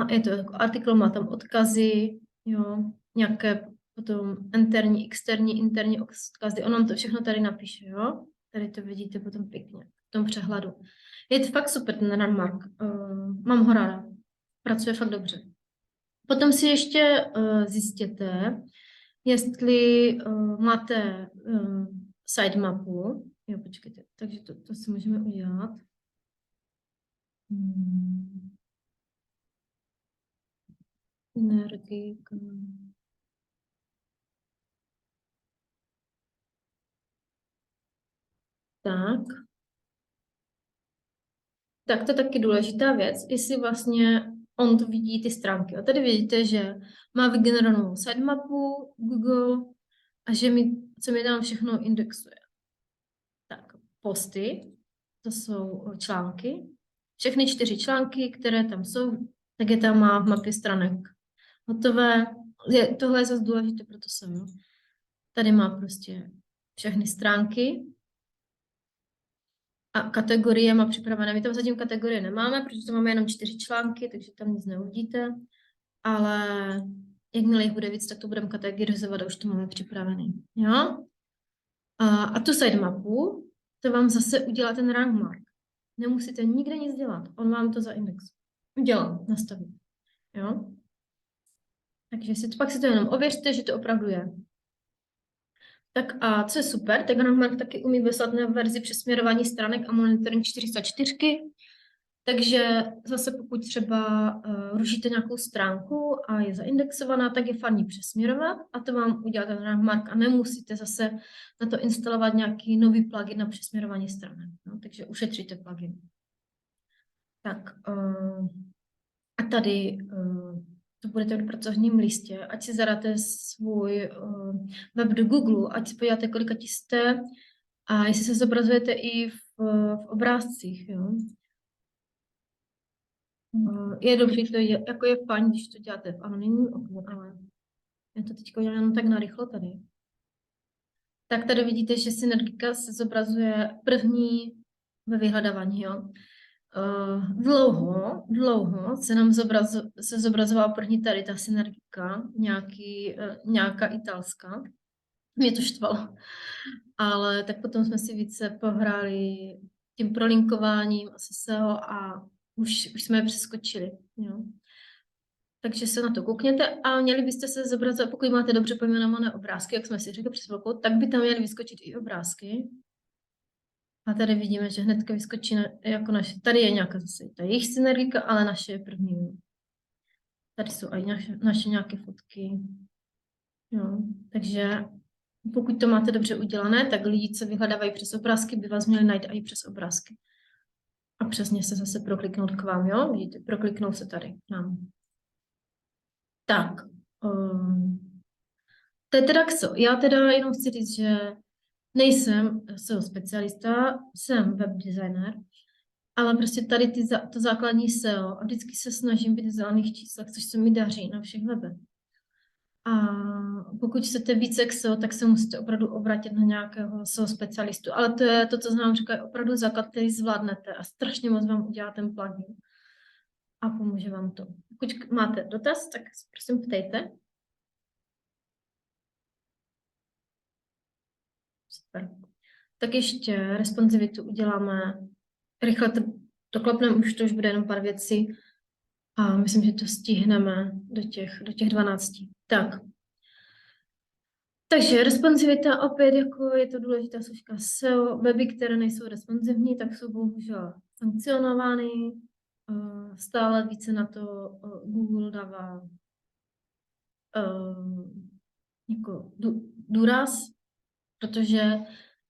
S1: je to jako artikl, má tam odkazy, jo, nějaké potom interní, externí, interní odkazy, on vám to všechno tady napíše, jo. Tady to vidíte potom pěkně, v tom přehledu. Je to fakt super, ten landmark. Mám ho ráda. Pracuje fakt dobře. Potom si ještě zjistěte, jestli máte sitemapu. Jo, počkejte. Takže to si můžeme udělat. Synergika. Tak to je taky důležitá věc, jestli vlastně on to vidí ty stránky. A tady vidíte, že má vygenerovanou sitemapu Google a že co mi tam všechno indexuje. Tak, posty, to jsou články. Všechny 4 články, které tam jsou, tak je tam má v mapě stránek hotové. Tohle je zase důležité, proto jsem, jo. Tady má prostě všechny stránky. A kategorie má připravené. My tam zatím kategorie nemáme, protože tam máme jenom 4 články, takže tam nic neuvidíte. Ale jakmile jich bude víc, tak to budeme kategorizovat a už to máme připravený. Jo? A tu sitemapu, to vám zase udělá ten landmark. Nemusíte nikde nic dělat. On vám to zaindexuje. Udělám, nastaví. Jo? Takže pak si to jenom ověřte, že to opravdu je. Tak a co je super, tak landmark taky umí vyslat na verzi přesměrování stránek a monitoring 404. Takže zase pokud třeba rušíte nějakou stránku a je zaindexovaná, tak je fajn ji přesměrovat a to vám udělá ten Mark a nemusíte zase na to instalovat nějaký nový plugin na přesměrování stránek. No, takže ušetříte plugin. Tak a tady to budete v pracovním listě, ať si zadáte svůj web do Google, ať si podíváte, kolika ti jste a jestli se zobrazujete i v obrázcích. Jo? Je dobrý, jako je fajn, když to děláte v anonymním oknu, ale já to teď dělám jenom tak narychlo tady. Tak tady vidíte, že Synergika se zobrazuje první ve vyhledávání. Jo? Dlouho se nám zobrazovala první tady ta Synergika, nějaká italská. Mě to štvalo. Ale tak potom jsme si více pohráli tím prolinkováním a SEO a už jsme je přeskočili. Jo. Takže se na to koukněte a měli byste se zobrazovat, pokud máte dobře pojmenované obrázky, jak jsme si řekli před chvilkou, tak by tam měly vyskočit i obrázky. A tady vidíme, že hnedka vyskočí jako naše. Tady je nějaká zase ta jejich Synergika, ale naše je první. Tady jsou i naše nějaké fotky. Jo. Takže pokud to máte dobře udělané, tak lidi, co vyhledávají přes obrázky, by vás měli najít i přes obrázky. A přesně se zase prokliknout k vám, jo? Vidíte, prokliknou se tady nám. Tak. To je teda SEO. Já teda jenom chci říct, že nejsem SEO specialista, jsem web designer, ale prostě tady to základní SEO a vždycky se snažím být v zelených číslech, což se mi daří na všech webech. A pokud chcete více k SEO, tak se musíte opravdu obrátit na nějakého SEO specialistu. Ale to je to, co znám, říká, je opravdu základ, který zvládnete a strašně moc vám udělá ten plugin. A pomůže vám to. Pokud máte dotaz, tak prosím ptejte. Super. Tak ještě responsivitu uděláme. Rychle to klapneme, už to už bude jenom pár věcí. A myslím, že to stihneme do těch 12. Tak. Takže responsivita opět, jako je to důležitá složka SEO. Weby, které nejsou responsivní, tak jsou bohužel sankcionovány. Stále více na to Google dává jako důraz, protože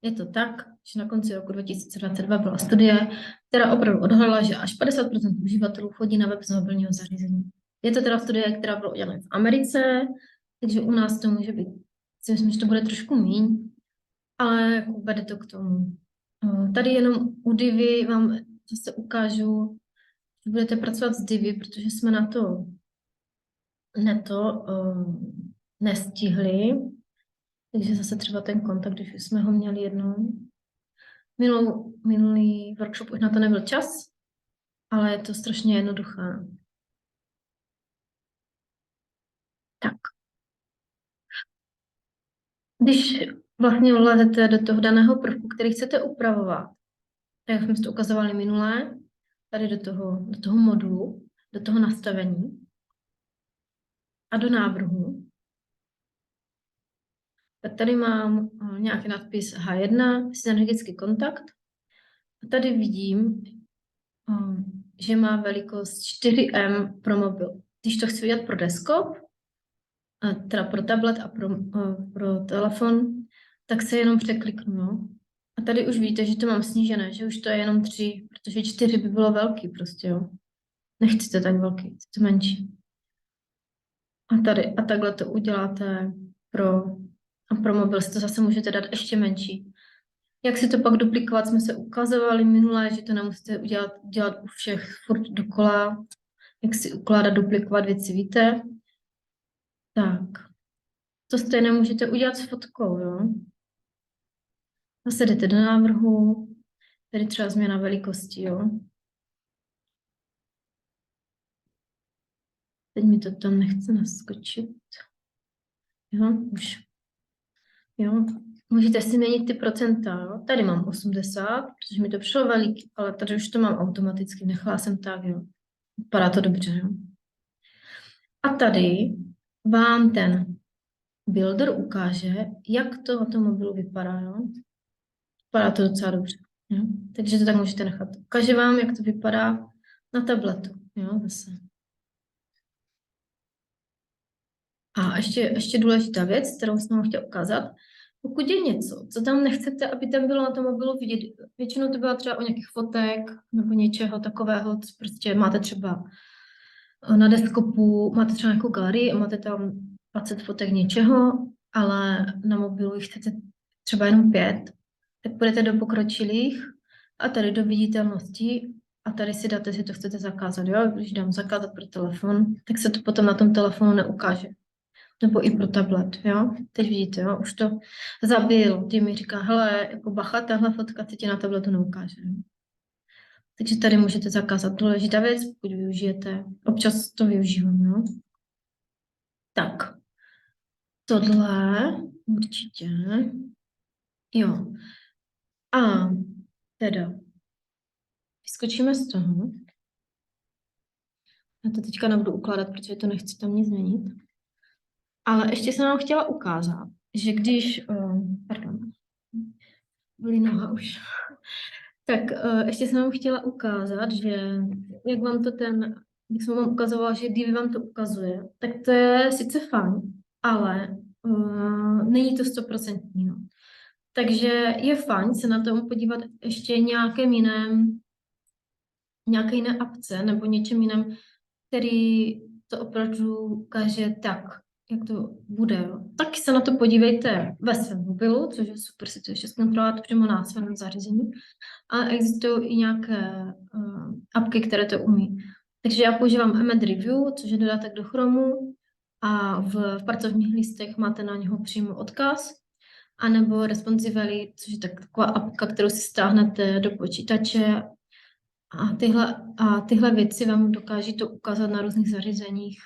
S1: je to tak, že na konci roku 2022 byla studie, která opravdu odhalila, že až 50% uživatelů chodí na web z mobilního zařízení. Je to teda studie, která byla udělána v Americe, takže u nás to může být, si myslím, že to bude trošku míň, ale jako vede to k tomu. Tady jenom u Divy vám zase ukážu, že budete pracovat s Divy, protože jsme na to nestihli. Takže zase třeba ten kontakt, když jsme ho měli jednou. Minulý workshop už na to nebyl čas, ale je to strašně jednoduché. Tak. Když vlastně vlezete do toho daného prvku, který chcete upravovat, tak jak jsme si to ukazovali minulé, tady do toho modulu, do toho nastavení a do návrhu, tak tady mám nějaký nadpis H1, synergický kontakt. A tady vidím, že má velikost 4M pro mobil. Když to chci udělat pro desktop, teda pro tablet a pro telefon, tak se jenom překliknu. No. A tady už vidíte, že to mám snížené, že už to je jenom 3, protože 4 by bylo velký prostě, jo. Nechci to tak velký, chci to menší. A tady, a takhle to uděláte pro mobil, si to zase můžete dát ještě menší. Jak si to pak duplikovat, jsme se ukazovali minule, že to nemusíte dělat u všech furt dokola. Jak si ukládat, duplikovat věci, víte? Tak. To stejné můžete udělat s fotkou, jo? Zase jdete do návrhu, tady třeba změna velikosti, jo? Teď mi to tam nechce naskočit. Jo, už. Jo, můžete si měnit ty procenta, jo? Tady mám 80, protože mi to přišlo veliký, ale tady už to mám automaticky, nechala jsem tak, jo? Vypadá to dobře, jo? A tady vám ten builder ukáže, jak to na tom mobilu vypadá, jo? Vypadá to docela dobře, jo? Takže to tak můžete nechat. Ukáže vám, jak to vypadá Na tabletu, jo, zase. A ještě důležitá věc, kterou jsem vám chtěla ukázat. Pokud je něco, co tam nechcete, aby tam bylo na tom mobilu vidět, většinou to byla třeba o nějakých fotek nebo něčeho takového, co prostě máte třeba na desktopu, máte třeba nějakou galerii a máte tam 20 fotek něčeho, ale na mobilu jich chcete třeba jenom 5, tak půjdete do pokročilých a tady do viditelnosti a tady si dáte, že to chcete zakázat. Jo? Když dám zakázat pro telefon, tak se to potom na tom telefonu neukáže. Nebo i pro tablet, jo. Teď vidíte, jo, už to zabil. Ty mi říká, hele, jako bacha, tahle fotka se ti na tabletu neukáže. Jo? Takže tady můžete zakázat. Důležitá věc, pokud využijete. Občas to využívám, jo. Tak, tohle určitě. Jo. A teda, vyskočíme z toho. Já to teďka nebudu ukládat, protože to nechci tam nic změnit. Ale ještě jsem vám chtěla ukázat, že když, pardon, bolí noha už. Tak ještě jsem vám chtěla ukázat, že jak vám to jak jsem vám ukazovala, že kdyby vám to ukazuje, tak to je sice fajn, ale není to 100%. No. Takže je fajn se na tom podívat ještě nějaké jiné apce nebo něčem jiném, který to opravdu ukáže tak, jak to bude. Jo. Taky se na to podívejte ve svém mobilu, což je super si to ještě zkontrolovat přímo na svém zařízení. A existují i nějaké apky, které to umí. Takže já používám Emmet Review, což je dodatek do Chromu a v pracovních listech máte na něho přímo odkaz, anebo Responsively, což je taková apka, kterou si stáhnete do počítače a tyhle věci vám dokáží to ukázat na různých zařízeních.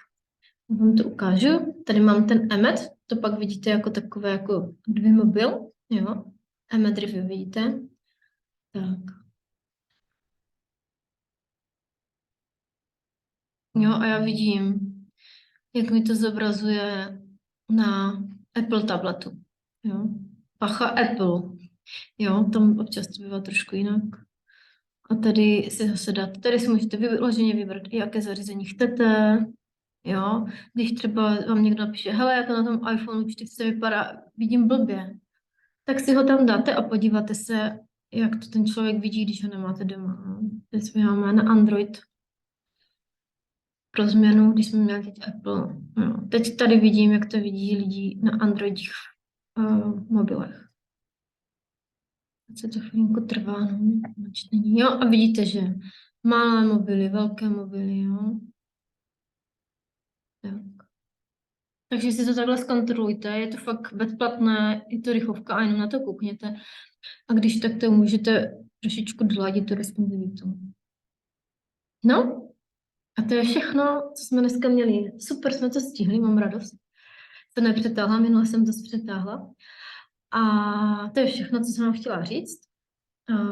S1: Vám to ukážu. Tady mám ten Emmet, to pak vidíte jako takové jako mobil, jo. Emmet Review vidíte. Tak. Jo, a já vidím, jak mi to zobrazuje na Apple tabletu. Jo. Pacha Apple. Jo, tam občas to bývá trošku jinak. A tady si zase dáte, tady si můžete vyloženě vybrat, jaké zařízení chcete. Jo, když třeba vám někdo napíše, hele, jako na tom iPhone 4 vypadá, vidím blbě, tak si ho tam dáte a podíváte se, jak to ten člověk vidí, když ho nemáte doma. No. Teď máme na Android pro změnu, když jsme měli teď Apple. No. Teď tady vidím, jak to vidí lidi na Androidích mobilech. Se to chvilinku trvá, no, načtení. Jo, a vidíte, že malé mobily, velké mobily, jo. Tak. Takže si to takhle zkontrolujte, je to fakt bezplatné, je to rychlovka a jenom na to koukněte. A když tak to můžete trošičku doladit tu responsivitu. No, a to je všechno, co jsme dneska měli. Super, jsme to stihli, mám radost. To nepřetáhla, minule jsem to přetáhla. A to je všechno, co jsem vám chtěla říct.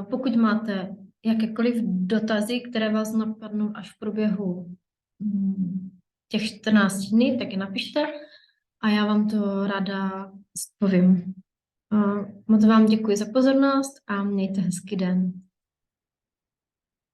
S1: Pokud máte jakékoliv dotazy, které vás napadnou až v průběhu těch 14 dní, tak je napište a já vám to ráda zpovím. Moc vám děkuji za pozornost a mějte hezký den.